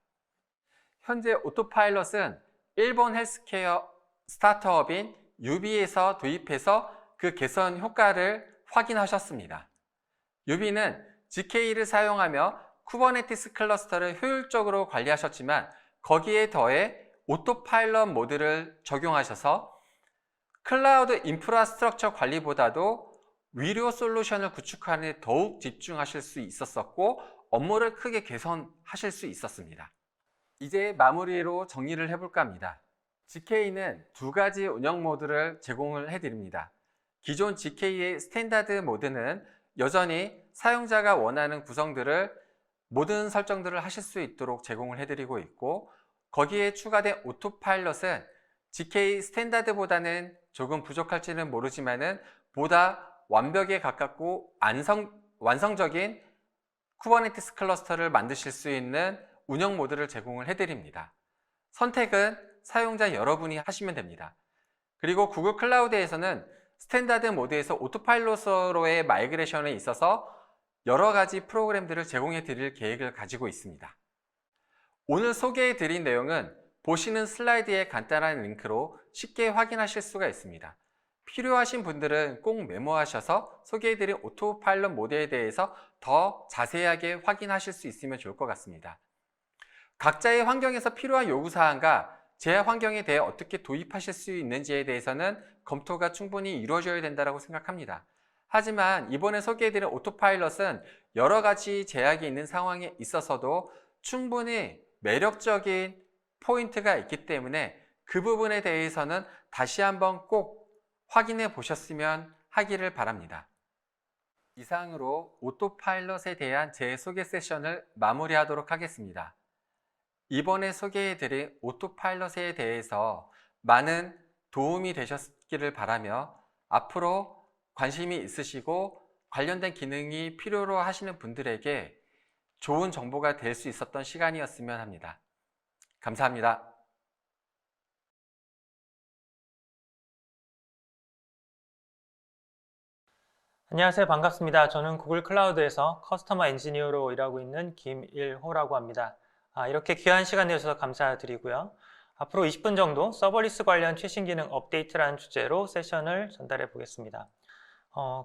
현재 오토파일럿은 일본 헬스케어 스타트업인 유비에서 도입해서 그 개선 효과를 확인하셨습니다. 유비는 GK를 사용하며 쿠버네티스 클러스터를 효율적으로 관리하셨지만 거기에 더해 오토파일럿 모드를 적용하셔서 클라우드 인프라스트럭처 관리보다도 위료 솔루션을 구축하는 데 더욱 집중하실 수 있었고 업무를 크게 개선하실 수 있었습니다. 이제 마무리로 정리를 해볼까 합니다. GK는 두 가지 운영 모드를 제공을 해드립니다. 기존 GK의 스탠다드 모드는 여전히 사용자가 원하는 구성들을 모든 설정들을 하실 수 있도록 제공을 해드리고 있고 거기에 추가된 오토파일럿은 GK 스탠다드보다는 조금 부족할지는 모르지만은 보다 완벽에 가깝고 완성적인 쿠버네티스 클러스터를 만드실 수 있는 운영 모드를 제공을 해드립니다. 선택은 사용자 여러분이 하시면 됩니다. 그리고 구글 클라우드에서는 스탠다드 모드에서 오토파일럿으로의 마이그레이션에 있어서 여러 가지 프로그램들을 제공해 드릴 계획을 가지고 있습니다. 오늘 소개해 드린 내용은 보시는 슬라이드의 간단한 링크로 쉽게 확인하실 수가 있습니다. 필요하신 분들은 꼭 메모하셔서 소개해 드린 오토파일럿 모드에 대해서 더 자세하게 확인하실 수 있으면 좋을 것 같습니다. 각자의 환경에서 필요한 요구사항과 제 환경에 대해 어떻게 도입하실 수 있는지에 대해서는 검토가 충분히 이루어져야 된다고 생각합니다. 하지만 이번에 소개해드린 오토파일럿은 여러 가지 제약이 있는 상황에 있어서도 충분히 매력적인 포인트가 있기 때문에 그 부분에 대해서는 다시 한번 꼭 확인해 보셨으면 하기를 바랍니다. 이상으로 오토파일럿에 대한 제 소개 세션을 마무리하도록 하겠습니다. 이번에 소개해드린 오토파일럿에 대해서 많은 도움이 되셨기를 바라며 앞으로 관심이 있으시고 관련된 기능이 필요로 하시는 분들에게 좋은 정보가 될 수 있었던 시간이었으면 합니다. 감사합니다. 안녕하세요. 반갑습니다. 저는 구글 클라우드에서 커스터머 엔지니어로 일하고 있는 김일호라고 합니다. 이렇게 귀한 시간 내주셔서 감사드리고요. 앞으로 20분 정도 서버리스 관련 최신 기능 업데이트라는 주제로 세션을 전달해 보겠습니다.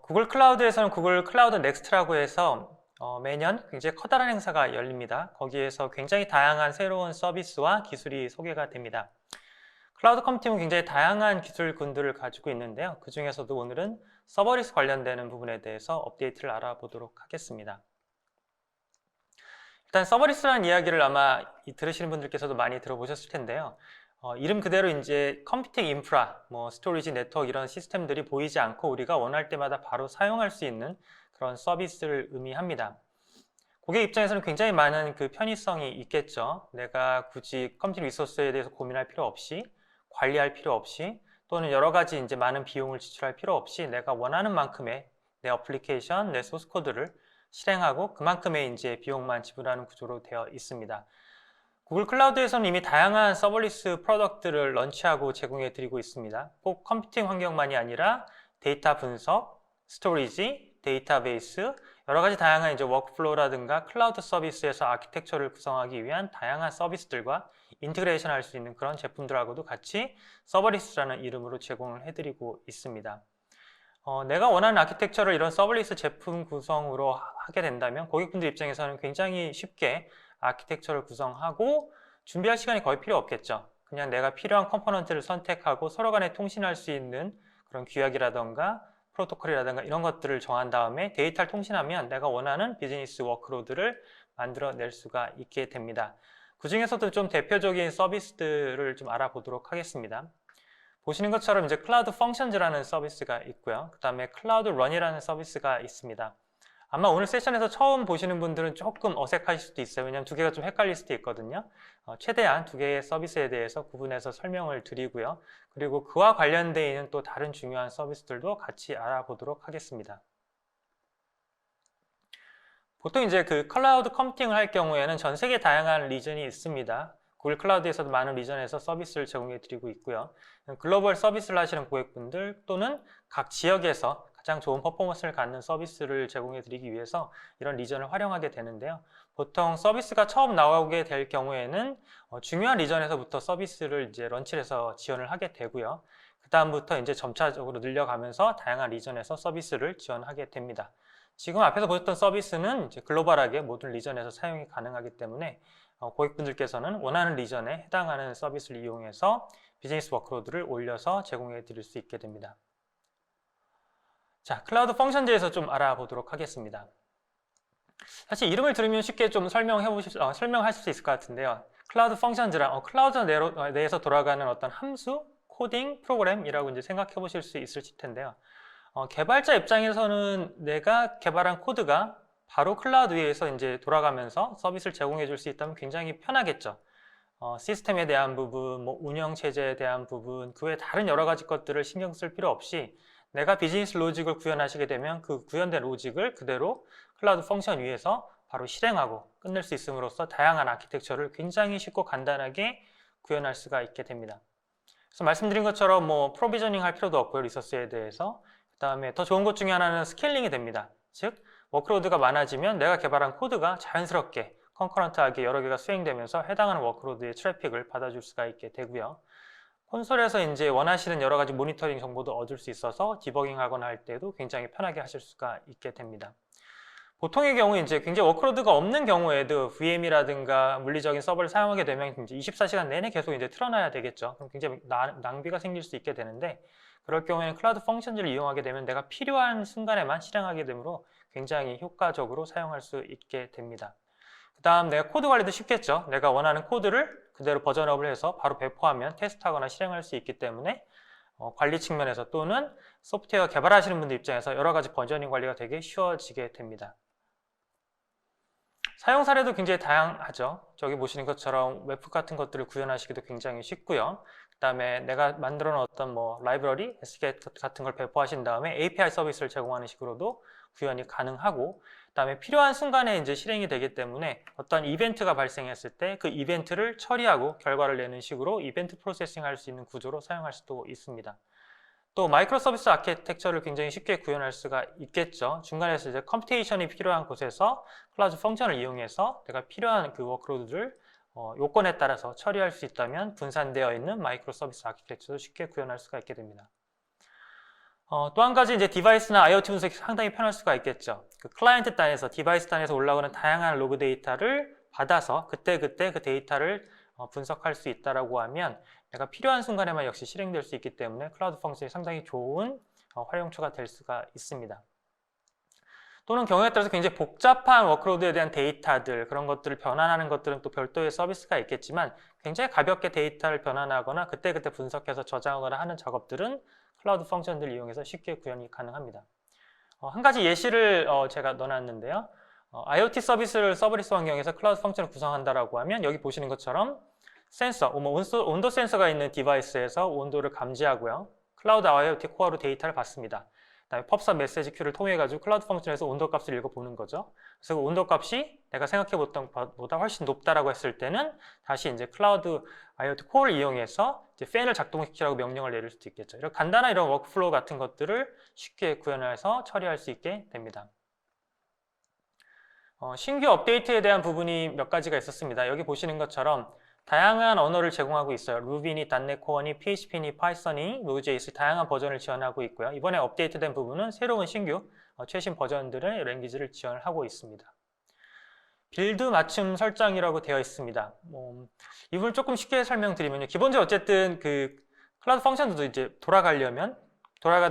구글 클라우드에서는 구글 클라우드 넥스트라고 해서 매년 굉장히 커다란 행사가 열립니다. 거기에서 굉장히 다양한 새로운 서비스와 기술이 소개가 됩니다. 클라우드 컴팀은 굉장히 다양한 기술군들을 가지고 있는데요. 그 중에서도 오늘은 서버리스 관련되는 부분에 대해서 업데이트를 알아보도록 하겠습니다. 일단 서버리스라는 이야기를 아마 들으시는 분들께서도 많이 들어보셨을 텐데요. 이름 그대로 이제 컴퓨팅 인프라, 스토리지, 네트워크 이런 시스템들이 보이지 않고 우리가 원할 때마다 바로 사용할 수 있는 그런 서비스를 의미합니다. 고객 입장에서는 굉장히 많은 그 편의성이 있겠죠. 내가 굳이 컴퓨팅 리소스에 대해서 고민할 필요 없이, 관리할 필요 없이, 또는 여러 가지 이제 많은 비용을 지출할 필요 없이 내가 원하는 만큼의 내 어플리케이션, 내 소스 코드를 실행하고 그만큼의 이제 비용만 지불하는 구조로 되어 있습니다. 구글 클라우드에서는 이미 다양한 서버리스 프로덕트를 런치하고 제공해 드리고 있습니다. 꼭 컴퓨팅 환경만이 아니라 데이터 분석, 스토리지, 데이터베이스, 여러 가지 다양한 이제 워크플로우라든가 클라우드 서비스에서 아키텍처를 구성하기 위한 다양한 서비스들과 인테그레이션 할 수 있는 그런 제품들하고도 같이 서버리스라는 이름으로 제공을 해드리고 있습니다. 내가 원하는 아키텍처를 이런 서버리스 제품 구성으로 하게 된다면 고객분들 입장에서는 굉장히 쉽게 아키텍처를 구성하고 준비할 시간이 거의 필요 없겠죠. 그냥 내가 필요한 컴포넌트를 선택하고 서로 간에 통신할 수 있는 그런 규약이라던가 프로토콜이라든가 이런 것들을 정한 다음에 데이터를 통신하면 내가 원하는 비즈니스 워크로드를 만들어낼 수가 있게 됩니다. 그 중에서도 좀 대표적인 서비스들을 좀 알아보도록 하겠습니다. 보시는 것처럼 이제 클라우드 펑션즈라는 서비스가 있고요. 그 다음에 클라우드 런이라는 서비스가 있습니다. 아마 오늘 세션에서 처음 보시는 분들은 조금 어색하실 수도 있어요. 왜냐하면 두 개가 좀 헷갈릴 수도 있거든요. 최대한 두 개의 서비스에 대해서 구분해서 설명을 드리고요. 그리고 그와 관련되어 있는 또 다른 중요한 서비스들도 같이 알아보도록 하겠습니다. 보통 이제 그 클라우드 컴퓨팅을 할 경우에는 전 세계 다양한 리전이 있습니다. 구글 클라우드에서도 많은 리전에서 서비스를 제공해 드리고 있고요. 글로벌 서비스를 하시는 고객분들 또는 각 지역에서 가장 좋은 퍼포먼스를 갖는 서비스를 제공해 드리기 위해서 이런 리전을 활용하게 되는데요. 보통 서비스가 처음 나오게 될 경우에는 중요한 리전에서부터 서비스를 이제 런치를 해서 지원을 하게 되고요. 그 다음부터 이제 점차적으로 늘려가면서 다양한 리전에서 서비스를 지원하게 됩니다. 지금 앞에서 보셨던 서비스는 이제 글로벌하게 모든 리전에서 사용이 가능하기 때문에 고객분들께서는 원하는 리전에 해당하는 서비스를 이용해서 비즈니스 워크로드를 올려서 제공해 드릴 수 있게 됩니다. 자, 클라우드 펑션즈에서 좀 알아보도록 하겠습니다. 사실 이름을 들으면 쉽게 좀 설명하실 수 있을 것 같은데요. 클라우드 펑션즈란 클라우드 내에서 돌아가는 어떤 함수, 코딩, 프로그램이라고 이제 생각해 보실 수 있을 텐데요. 개발자 입장에서는 내가 개발한 코드가 바로 클라우드 위에서 이제 돌아가면서 서비스를 제공해 줄 수 있다면 굉장히 편하겠죠. 시스템에 대한 부분, 뭐 운영 체제에 대한 부분, 그 외 다른 여러 가지 것들을 신경 쓸 필요 없이 내가 비즈니스 로직을 구현하시게 되면 그 구현된 로직을 그대로 클라우드 펑션 위에서 바로 실행하고 끝낼 수 있음으로써 다양한 아키텍처를 굉장히 쉽고 간단하게 구현할 수가 있게 됩니다. 그래서 말씀드린 것처럼 뭐 프로비저닝 할 필요도 없고요. 리소스에 대해서. 그 다음에 더 좋은 것 중에 하나는 스케일링이 됩니다. 즉 워크로드가 많아지면 내가 개발한 코드가 자연스럽게 컨커런트하게 여러 개가 수행되면서 해당하는 워크로드의 트래픽을 받아줄 수가 있게 되고요. 콘솔에서 이제 원하시는 여러 가지 모니터링 정보도 얻을 수 있어서 디버깅 하거나 할 때도 굉장히 편하게 하실 수가 있게 됩니다. 보통의 경우 이제 굉장히 워크로드가 없는 경우에도 VM이라든가 물리적인 서버를 사용하게 되면 이제 24시간 내내 계속 이제 틀어놔야 되겠죠. 그럼 굉장히 낭비가 생길 수 있게 되는데 그럴 경우에는 클라우드 펑션즈를 이용하게 되면 내가 필요한 순간에만 실행하게 되므로 굉장히 효과적으로 사용할 수 있게 됩니다. 그 다음 내가 코드 관리도 쉽겠죠. 내가 원하는 코드를 그대로 버전업을 해서 바로 배포하면 테스트하거나 실행할 수 있기 때문에 관리 측면에서 또는 소프트웨어 개발하시는 분들 입장에서 여러 가지 버저닝 관리가 되게 쉬워지게 됩니다. 사용 사례도 굉장히 다양하죠. 저기 보시는 것처럼 웹북 같은 것들을 구현하시기도 굉장히 쉽고요. 그 다음에 내가 만들어 놓은 어떤 뭐 라이브러리, SDK 같은 걸 배포하신 다음에 API 서비스를 제공하는 식으로도 구현이 가능하고 그 다음에 필요한 순간에 이제 실행이 되기 때문에 어떤 이벤트가 발생했을 때 그 이벤트를 처리하고 결과를 내는 식으로 이벤트 프로세싱 할 수 있는 구조로 사용할 수도 있습니다. 또 마이크로 서비스 아키텍처를 굉장히 쉽게 구현할 수가 있겠죠. 중간에서 이제 컴퓨테이션이 필요한 곳에서 클라우드 펑션을 이용해서 내가 필요한 그 워크로드를 요건에 따라서 처리할 수 있다면 분산되어 있는 마이크로 서비스 아키텍처도 쉽게 구현할 수가 있게 됩니다. 또 한 가지 이제 디바이스나 IoT 분석이 상당히 편할 수가 있겠죠. 그 클라이언트 단에서 디바이스 단에서 올라오는 다양한 로그 데이터를 받아서 그때그때 그 데이터를 분석할 수 있다라고 하면 내가 필요한 순간에만 역시 실행될 수 있기 때문에 클라우드 펑션이 상당히 좋은 활용처가 될 수가 있습니다. 또는 경우에 따라서 굉장히 복잡한 워크로드에 대한 데이터들 그런 것들을 변환하는 것들은 또 별도의 서비스가 있겠지만 굉장히 가볍게 데이터를 변환하거나 그때그때 분석해서 저장하거나 하는 작업들은 클라우드 펑션들을 이용해서 쉽게 구현이 가능합니다. 한 가지 예시를 제가 넣어놨는데요. IoT 서비스를 서버리스 환경에서 클라우드 펑션을 구성한다라고 하면 여기 보시는 것처럼 센서, 온도 센서가 있는 디바이스에서 온도를 감지하고요. 클라우드 IoT 코어로 데이터를 받습니다. 그다음에 펍섭 메시지 큐를 통해 가지고 클라우드 펑션에서 온도 값을 읽어보는 거죠. 그래서 그 온도 값이 내가 생각해봤던 것보다 훨씬 높다라고 했을 때는 다시 이제 클라우드 IoT 코어를 이용해서 이제 팬을 작동시키라고 명령을 내릴 수도 있겠죠. 이런 간단한 이런 워크플로우 같은 것들을 쉽게 구현해서 처리할 수 있게 됩니다. 신규 업데이트에 대한 부분이 몇 가지가 있었습니다. 여기 보시는 것처럼 다양한 언어를 제공하고 있어요. 루비니, .NET 코어니, PHP니, 파이썬이, 노드.js 다양한 버전을 지원하고 있고요. 이번에 업데이트된 부분은 새로운 신규 최신 버전들의 랭귀지를 지원하고 있습니다. 빌드 맞춤 설정이라고 되어 있습니다. 이 부분 조금 쉽게 설명드리면요. 기본적으로 어쨌든 그 클라우드 펑션도 이제 돌아가야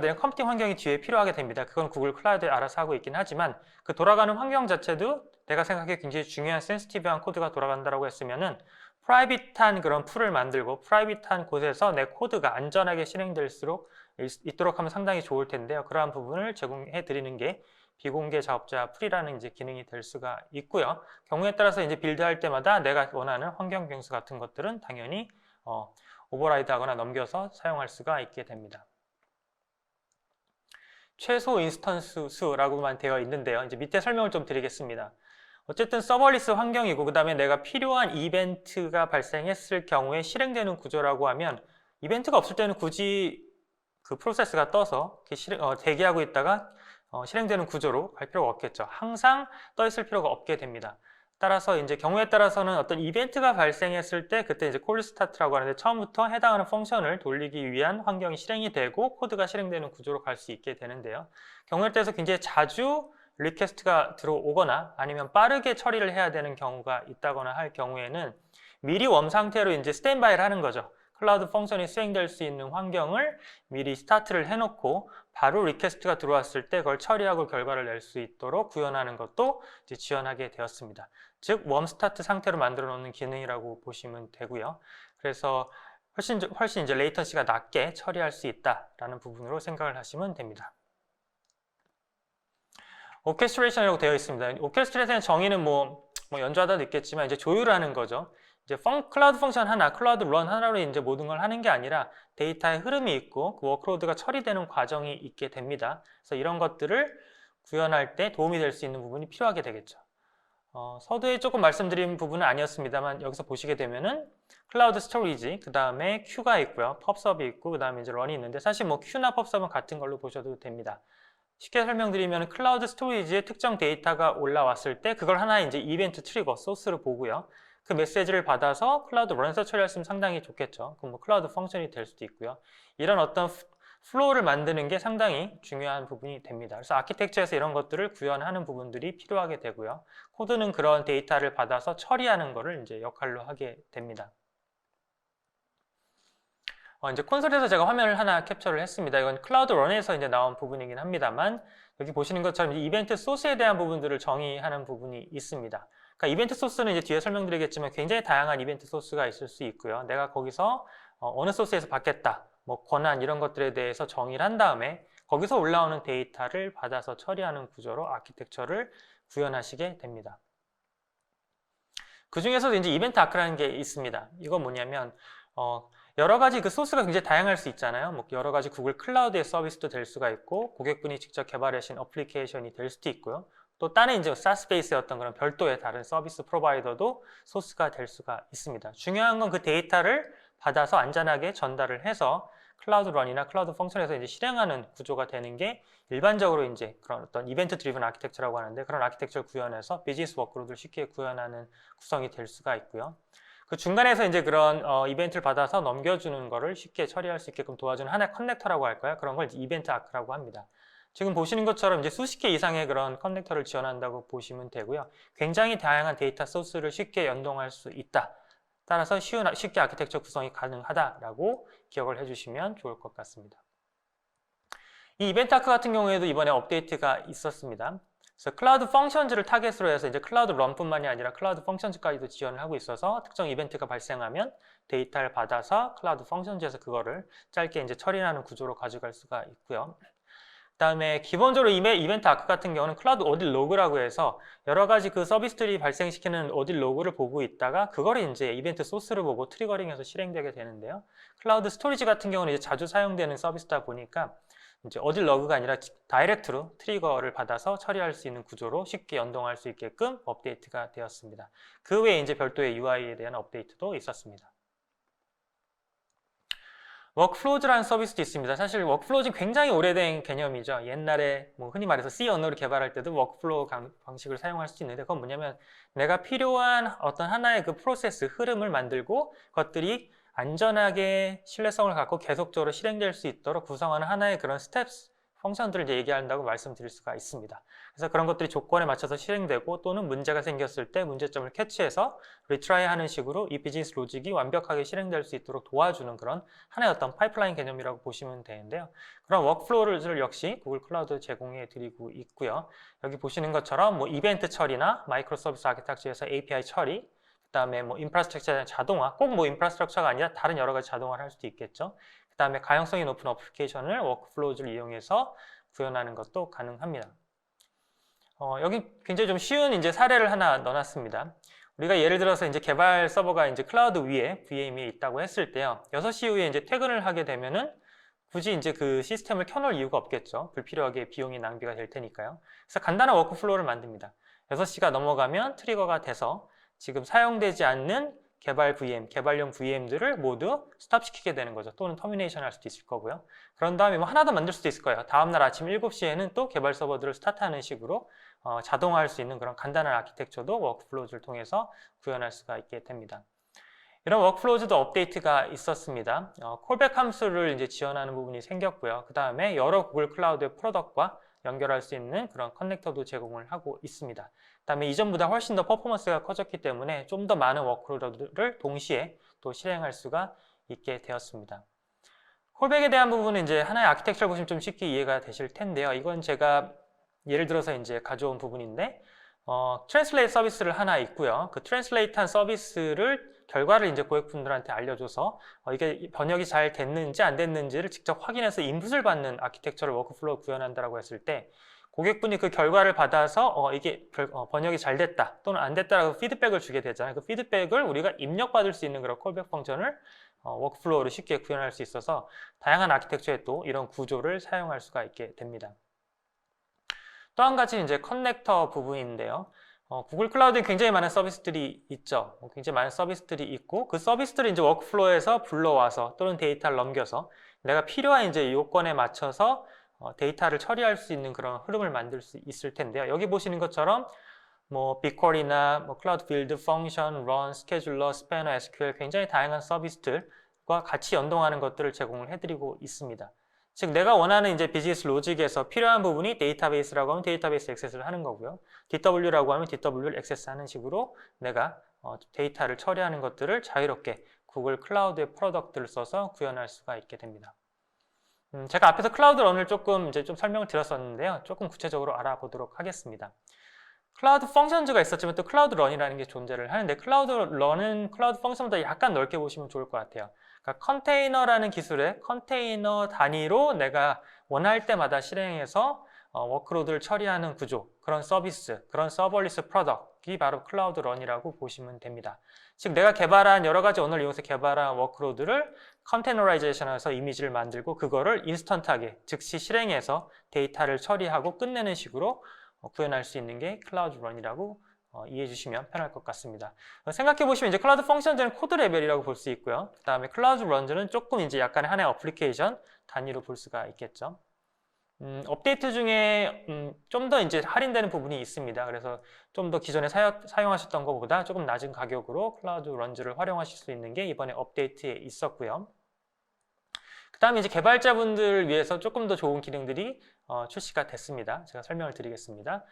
되는 컴퓨팅 환경이 뒤에 필요하게 됩니다. 그건 구글 클라우드에 알아서 하고 있긴 하지만 그 돌아가는 환경 자체도 내가 생각해 굉장히 중요한 센시티브한 코드가 돌아간다고 했으면은 프라이빗한 그런 풀을 만들고 프라이빗한 곳에서 내 코드가 안전하게 있도록 하면 상당히 좋을 텐데요. 그러한 부분을 제공해 드리는 게 비공개 작업자 풀이라는 이제 기능이 될 수가 있고요. 경우에 따라서 이제 빌드할 때마다 내가 원하는 환경 변수 같은 것들은 당연히 오버라이드하거나 넘겨서 사용할 수가 있게 됩니다. 최소 인스턴스 수라고만 되어 있는데요. 이제 밑에 설명을 좀 드리겠습니다. 어쨌든 서버리스 환경이고 그 다음에 내가 필요한 이벤트가 발생했을 경우에 실행되는 구조라고 하면 이벤트가 없을 때는 굳이 그 프로세스가 떠서 대기하고 있다가 실행되는 구조로 갈 필요가 없겠죠. 항상 떠 있을 필요가 없게 됩니다. 따라서 이제 경우에 따라서는 어떤 이벤트가 발생했을 때 그때 이제 콜 스타트라고 하는데 처음부터 해당하는 펑션을 돌리기 위한 환경이 실행이 되고 코드가 실행되는 구조로 갈 수 있게 되는데요. 경우에 따라서 굉장히 자주 리퀘스트가 들어오거나 아니면 빠르게 처리를 해야 되는 경우가 있다거나 할 경우에는 미리 웜 상태로 이제 스탠바이를 하는 거죠. 클라우드 펑션이 수행될 수 있는 환경을 미리 스타트를 해놓고 바로 리퀘스트가 들어왔을 때 그걸 처리하고 결과를 낼 수 있도록 구현하는 것도 이제 지원하게 되었습니다. 즉, 웜 스타트 상태로 만들어 놓는 기능이라고 보시면 되고요. 그래서 훨씬 이제 레이턴시가 낮게 처리할 수 있다라는 부분으로 생각을 하시면 됩니다. 오케스트레이션이라고 되어 있습니다. 오케스트레이션의 정의는 연주하다도 있겠지만 이제 조율하는 거죠. 이제 클라우드 펑션 하나, 클라우드 런 하나로 이제 모든 걸 하는 게 아니라 데이터의 흐름이 있고 그 워크로드가 처리되는 과정이 있게 됩니다. 그래서 이런 것들을 구현할 때 도움이 될 수 있는 부분이 필요하게 되겠죠. 서두에 조금 말씀드린 부분은 아니었습니다만 여기서 보시게 되면은 클라우드 스토리지, 그 다음에 큐가 있고요. 펍섭이 있고 그 다음에 이제 런이 있는데 사실 큐나 펍섭은 같은 걸로 보셔도 됩니다. 쉽게 설명드리면 클라우드 스토리지에 특정 데이터가 올라왔을 때 그걸 하나의 이제 이벤트 트리거, 소스를 보고요. 그 메시지를 받아서 클라우드 런에서 처리했으면 상당히 좋겠죠. 그럼 클라우드 펑션이 될 수도 있고요. 이런 어떤 플로우를 만드는 게 상당히 중요한 부분이 됩니다. 그래서 아키텍처에서 이런 것들을 구현하는 부분들이 필요하게 되고요. 코드는 그런 데이터를 받아서 처리하는 거를 이제 역할로 하게 됩니다. 이제 콘솔에서 제가 화면을 하나 캡처를 했습니다. 이건 클라우드 런에서 이제 나온 부분이긴 합니다만 여기 보시는 것처럼 이벤트 소스에 대한 부분들을 정의하는 부분이 있습니다. 그러니까 이벤트 소스는 이제 뒤에 설명드리겠지만 굉장히 다양한 이벤트 소스가 있을 수 있고요. 내가 거기서 어느 소스에서 받겠다, 권한 이런 것들에 대해서 정의를 한 다음에 거기서 올라오는 데이터를 받아서 처리하는 구조로 아키텍처를 구현하시게 됩니다. 그 중에서도 이제 이벤트 아크라는 게 있습니다. 이건 뭐냐면 여러 가지 그 소스가 굉장히 다양할 수 있잖아요. 여러 가지 구글 클라우드의 서비스도 될 수가 있고 고객분이 직접 개발하신 어플리케이션이 될 수도 있고요. 또 다른 이제 SaaS 베이스의 어떤 그런 별도의 다른 서비스 프로바이더도 소스가 될 수가 있습니다. 중요한 건 그 데이터를 받아서 안전하게 전달을 해서 클라우드 런이나 클라우드 펑션에서 이제 실행하는 구조가 되는 게 일반적으로 이제 그런 어떤 이벤트 드리븐 아키텍처라고 하는데 그런 아키텍처를 구현해서 비즈니스 워크로드를 쉽게 구현하는 구성이 될 수가 있고요. 그 중간에서 이제 그런 이벤트를 받아서 넘겨주는 거를 쉽게 처리할 수 있게끔 도와주는 하나의 커넥터라고 할까요? 그런 걸 이제 이벤트 아크라고 합니다. 지금 보시는 것처럼 이제 수십 개 이상의 그런 커넥터를 지원한다고 보시면 되고요. 굉장히 다양한 데이터 소스를 쉽게 연동할 수 있다. 따라서 쉽게 아키텍처 구성이 가능하다라고 기억을 해주시면 좋을 것 같습니다. 이 이벤트 아크 같은 경우에도 이번에 업데이트가 있었습니다. 그래서 클라우드 펑션즈를 타겟으로 해서 이제 클라우드 런뿐만이 아니라 클라우드 펑션즈까지도 지원을 하고 있어서 특정 이벤트가 발생하면 데이터를 받아서 클라우드 펑션즈에서 그거를 짧게 이제 처리하는 구조로 가져갈 수가 있고요. 그다음에 기본적으로 이벤트 아크 같은 경우는 클라우드 오딜 로그라고 해서 여러 가지 그 서비스들이 발생시키는 오딜 로그를 보고 있다가 그거를 이제 이벤트 소스를 보고 트리거링해서 실행되게 되는데요. 클라우드 스토리지 같은 경우는 이제 자주 사용되는 서비스다 보니까 이제 오딜 로그가 아니라 다이렉트로 트리거를 받아서 처리할 수 있는 구조로 쉽게 연동할 수 있게끔 업데이트가 되었습니다. 그 외에 이제 별도의 UI에 대한 업데이트도 있었습니다. 워크플로우즈라는 서비스도 있습니다. 사실 워크플로우즈는 굉장히 오래된 개념이죠. 옛날에 뭐 흔히 말해서 C 언어를 개발할 때도 워크플로우 방식을 사용할 수 있는데 그건 뭐냐면 내가 필요한 어떤 하나의 그 프로세스, 흐름을 만들고 그것들이 안전하게 신뢰성을 갖고 계속적으로 실행될 수 있도록 구성하는 하나의 그런 스텝스, 펑션들을 이제 얘기한다고 말씀드릴 수가 있습니다. 그래서 그런 것들이 조건에 맞춰서 실행되고 또는 문제가 생겼을 때 문제점을 캐치해서 리트라이 하는 식으로 이 비즈니스 로직이 완벽하게 실행될 수 있도록 도와주는 그런 하나의 어떤 파이프라인 개념이라고 보시면 되는데요. 그런 워크플로우를 역시 구글 클라우드 제공해 드리고 있고요. 여기 보시는 것처럼 뭐 이벤트 처리나 마이크로 서비스 아키텍처에서 API 처리, 그다음에 뭐 인프라스트럭처 자동화, 꼭 뭐 인프라스트럭처가 아니라 다른 여러 가지 자동화를 할 수도 있겠죠. 그다음에 가용성이 높은 어플리케이션을 워크플로우즈를 이용해서 구현하는 것도 가능합니다. 여기 굉장히 좀 쉬운 이제 사례를 하나 넣어놨습니다. 우리가 예를 들어서 이제 개발 서버가 이제 클라우드 위에 VM에 있다고 했을 때요. 6시 이후에 이제 퇴근을 하게 되면은 굳이 이제 그 시스템을 켜놓을 이유가 없겠죠. 불필요하게 비용이 낭비가 될 테니까요. 그래서 간단한 워크플로우를 만듭니다. 6시가 넘어가면 트리거가 돼서 지금 사용되지 않는 개발 VM, 개발용 VM들을 모두 스탑시키게 되는 거죠. 또는 터미네이션 할 수도 있을 거고요. 그런 다음에 뭐 하나 더 만들 수도 있을 거예요. 다음날 아침 7시에는 또 개발 서버들을 스타트하는 식으로 자동화할 수 있는 그런 간단한 아키텍처도 워크플로우즈를 통해서 구현할 수가 있게 됩니다. 이런 워크플로우즈도 업데이트가 있었습니다. 콜백 함수를 이제 지원하는 부분이 생겼고요. 그 다음에 여러 구글 클라우드 프로덕트와 연결할 수 있는 그런 커넥터도 제공을 하고 있습니다. 그 다음에 이전보다 훨씬 더 퍼포먼스가 커졌기 때문에 좀 더 많은 워크로드를 동시에 또 실행할 수가 있게 되었습니다. 콜백에 대한 부분은 이제 하나의 아키텍처를 보시면 좀 쉽게 이해가 되실 텐데요. 이건 제가 예를 들어서 이제 가져온 부분인데, 트랜슬레이트 서비스를 하나 있고요. 그 트랜슬레이트한 서비스를 결과를 이제 고객분들한테 알려줘서 이게 번역이 잘 됐는지 안 됐는지를 직접 확인해서 인풋을 받는 아키텍처를 워크플로우 구현한다라고 했을 때 고객분이 그 결과를 받아서 이게 번역이 잘 됐다 또는 안 됐다라고 피드백을 주게 되잖아요. 그 피드백을 우리가 입력받을 수 있는 그런 콜백 펑션을 워크플로우로 쉽게 구현할 수 있어서 다양한 아키텍처에 또 이런 구조를 사용할 수가 있게 됩니다. 또 한 가지 이제 커넥터 부분인데요. 구글 클라우드에 굉장히 많은 서비스들이 있죠. 굉장히 많은 서비스들이 있고 그 서비스들을 이제 워크플로우에서 불러와서 또는 데이터를 넘겨서 내가 필요한 이제 요건에 맞춰서 데이터를 처리할 수 있는 그런 흐름을 만들 수 있을 텐데요. 여기 보시는 것처럼 뭐 빅쿼리나 뭐 클라우드 빌드, 펑션, 런, 스케줄러, 스패너, SQL 굉장히 다양한 서비스들과 같이 연동하는 것들을 제공을 해드리고 있습니다. 즉 내가 원하는 이제 비즈니스 로직에서 필요한 부분이 데이터베이스라고 하면 데이터베이스 액세스를 하는 거고요. DW라고 하면 DW를 액세스하는 식으로 내가 데이터를 처리하는 것들을 자유롭게 구글 클라우드의 프로덕트를 써서 구현할 수가 있게 됩니다. 제가 앞에서 클라우드 런을 조금 설명을 드렸었는데요. 조금 구체적으로 알아보도록 하겠습니다. 클라우드 펑션즈가 있었지만 또 클라우드 런이라는 게 존재를 하는데 클라우드 런은 클라우드 펑션보다 약간 넓게 보시면 좋을 것 같아요. 그러니까 컨테이너라는 기술의 컨테이너 단위로 내가 원할 때마다 실행해서 워크로드를 처리하는 구조, 그런 서비스, 그런 서버리스 프로덕트이 바로 클라우드 런이라고 보시면 됩니다. 즉 내가 개발한 여러 가지 언어를 이용해서 개발한 워크로드를 컨테이너라이제이션해서 이미지를 만들고 그거를 인스턴트하게 즉시 실행해서 데이터를 처리하고 끝내는 식으로 구현할 수 있는 게 클라우드 런이라고 이해해 주시면 편할 것 같습니다. 생각해 보시면 이제 클라우드 펑션즈는 코드 레벨이라고 볼 수 있고요. 그 다음에 클라우드 런즈는 조금 이제 약간의 하나의 어플리케이션 단위로 볼 수가 있겠죠. 업데이트 중에 좀 더 이제 할인되는 부분이 있습니다. 그래서 좀 더 기존에 사용하셨던 것보다 조금 낮은 가격으로 클라우드 런즈를 활용하실 수 있는 게 이번에 업데이트에 있었고요. 그 다음에 이제 개발자분들을 위해서 조금 더 좋은 기능들이 출시가 됐습니다. 제가 설명을 드리겠습니다.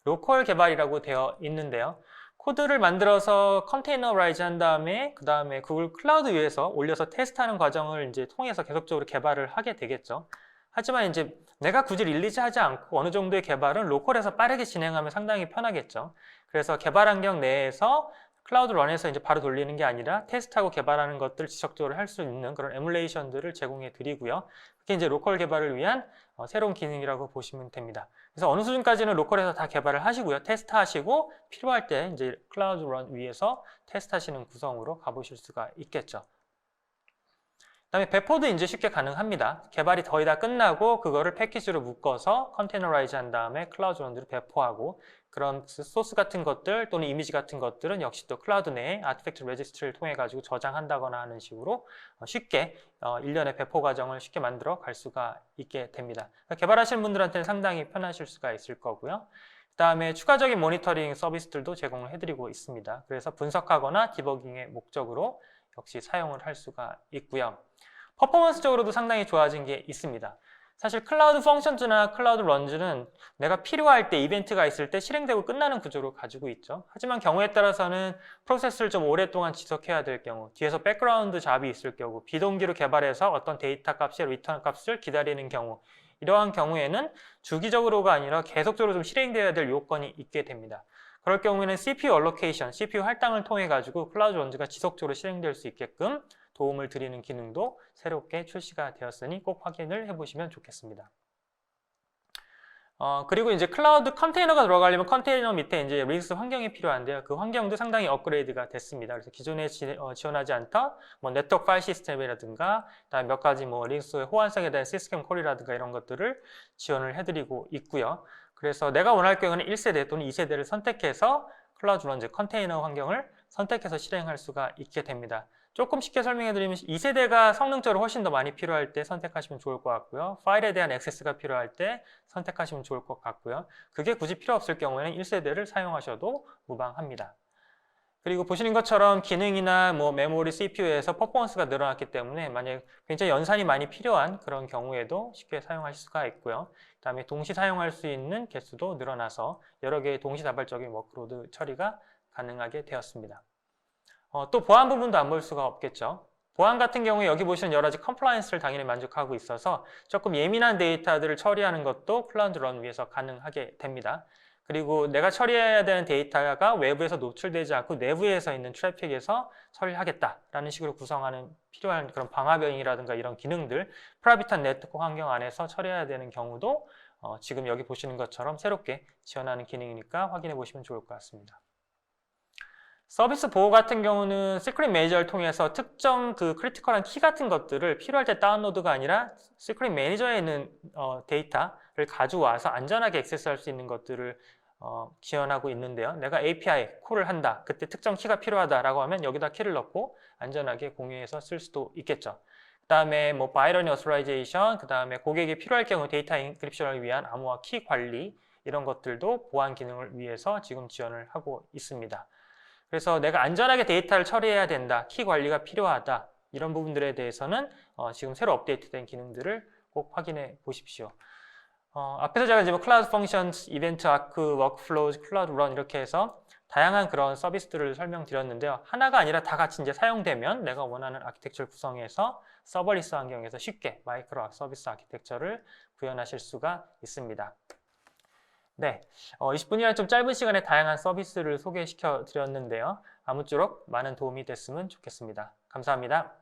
로컬 개발이라고 되어 있는데요. 코드를 만들어서 컨테이너라이즈 한 다음에 그 다음에 구글 클라우드 위에서 올려서 테스트하는 과정을 이제 통해서 계속적으로 개발을 하게 되겠죠. 하지만 이제 내가 굳이 릴리즈하지 않고 어느 정도의 개발은 로컬에서 빠르게 진행하면 상당히 편하겠죠. 그래서 개발 환경 내에서 클라우드 런에서 이제 바로 돌리는 게 아니라 테스트하고 개발하는 것들 지속적으로 할 수 있는 그런 에뮬레이션들을 제공해 드리고요. 그게 이제 로컬 개발을 위한 새로운 기능이라고 보시면 됩니다. 그래서 어느 수준까지는 로컬에서 다 개발을 하시고요. 테스트하시고 필요할 때 이제 클라우드 런 위에서 테스트하시는 구성으로 가보실 수가 있겠죠. 그다음에 배포도 이제 쉽게 가능합니다. 개발이 거의 다 끝나고 그거를 패키지로 묶어서 컨테이너라이즈 한 다음에 클라우드 런으로 배포하고 그런 소스 같은 것들 또는 이미지 같은 것들은 역시 또 클라우드 내에 아티팩트 레지스트리를 통해 가지고 저장한다거나 하는 식으로 쉽게 일련의 배포 과정을 쉽게 만들어 갈 수가 있게 됩니다. 그러니까 개발하시는 분들한테는 상당히 편하실 수가 있을 거고요. 그다음에 추가적인 모니터링 서비스들도 제공을 해드리고 있습니다. 그래서 분석하거나 디버깅의 목적으로 역시 사용을 할 수가 있고요. 퍼포먼스적으로도 상당히 좋아진 게 있습니다. 사실 클라우드 펑션즈나 클라우드 런즈는 내가 필요할 때 이벤트가 있을 때 실행되고 끝나는 구조를 가지고 있죠. 하지만 경우에 따라서는 프로세스를 좀 오랫동안 지속해야 될 경우, 뒤에서 백그라운드 잡이 있을 경우, 비동기로 개발해서 어떤 데이터 값의 리턴 값을 기다리는 경우, 이러한 경우에는 주기적으로가 아니라 계속적으로 좀 실행되어야 될 요건이 있게 됩니다. 그럴 경우에는 CPU allocation, CPU 할당을 통해 가지고 클라우드 런즈가 지속적으로 실행될 수 있게끔 도움을 드리는 기능도 새롭게 출시가 되었으니 꼭 확인을 해보시면 좋겠습니다. 그리고 이제 클라우드 컨테이너가 들어가려면 컨테이너 밑에 이제 리눅스 환경이 필요한데요. 그 환경도 상당히 업그레이드가 됐습니다. 그래서 기존에 지원하지 않던 뭐 네트워크 파일 시스템이라든가 그다음에 몇 가지 뭐 리눅스의 호환성에 대한 시스템 콜이라든가 이런 것들을 지원을 해드리고 있고요. 그래서 내가 원할 경우는 1세대 또는 2세대를 선택해서 클라우드 런즈 컨테이너 환경을 선택해서 실행할 수가 있게 됩니다. 조금 쉽게 설명해드리면 2세대가 성능적으로 훨씬 더 많이 필요할 때 선택하시면 좋을 것 같고요. 파일에 대한 액세스가 필요할 때 선택하시면 좋을 것 같고요. 그게 굳이 필요 없을 경우에는 1세대를 사용하셔도 무방합니다. 그리고 보시는 것처럼 기능이나 뭐 메모리, CPU에서 퍼포먼스가 늘어났기 때문에 만약에 굉장히 연산이 많이 필요한 그런 경우에도 쉽게 사용하실 수가 있고요. 그 다음에 동시 사용할 수 있는 개수도 늘어나서 여러 개의 동시다발적인 워크로드 처리가 가능하게 되었습니다. 또 보안 부분도 안 볼 수가 없겠죠. 보안 같은 경우에 여기 보시는 여러 가지 컴플라이언스를 당연히 만족하고 있어서 조금 예민한 데이터들을 처리하는 것도 클라우드 런 위에서 가능하게 됩니다. 그리고 내가 처리해야 되는 데이터가 외부에서 노출되지 않고 내부에서 있는 트래픽에서 처리하겠다라는 식으로 구성하는 필요한 그런 방화벽이라든가 이런 기능들, 프라이빗한 네트워크 환경 안에서 처리해야 되는 경우도 지금 여기 보시는 것처럼 새롭게 지원하는 기능이니까 확인해 보시면 좋을 것 같습니다. 서비스 보호 같은 경우는 시크릿 매니저를 통해서 특정 그 크리티컬한 키 같은 것들을 필요할 때 다운로드가 아니라 시크릿 매니저에 있는 데이터를 가져와서 안전하게 액세스할 수 있는 것들을 지원하고 있는데요. 내가 API 콜을 한다. 그때 특정 키가 필요하다라고 하면 여기다 키를 넣고 안전하게 공유해서 쓸 수도 있겠죠. 그 다음에 뭐 바이너리 어서라이제이션, 그 다음에 고객이 필요할 경우 데이터 인크립션을 위한 암호화 키 관리 이런 것들도 보안 기능을 위해서 지금 지원을 하고 있습니다. 그래서 내가 안전하게 데이터를 처리해야 된다, 키 관리가 필요하다 이런 부분들에 대해서는 지금 새로 업데이트된 기능들을 꼭 확인해 보십시오. 앞에서 제가 이제 클라우드 펑션스, 이벤트 아크, 워크플로우, 클라우드 런 이렇게 해서 다양한 그런 서비스들을 설명드렸는데요. 하나가 아니라 다 같이 이제 사용되면 내가 원하는 아키텍처를 구성해서 서버리스 환경에서 쉽게 마이크로 서비스 아키텍처를 구현하실 수가 있습니다. 네, 20분이라는 좀 짧은 시간에 다양한 서비스를 소개시켜 드렸는데요. 아무쪼록 많은 도움이 됐으면 좋겠습니다. 감사합니다.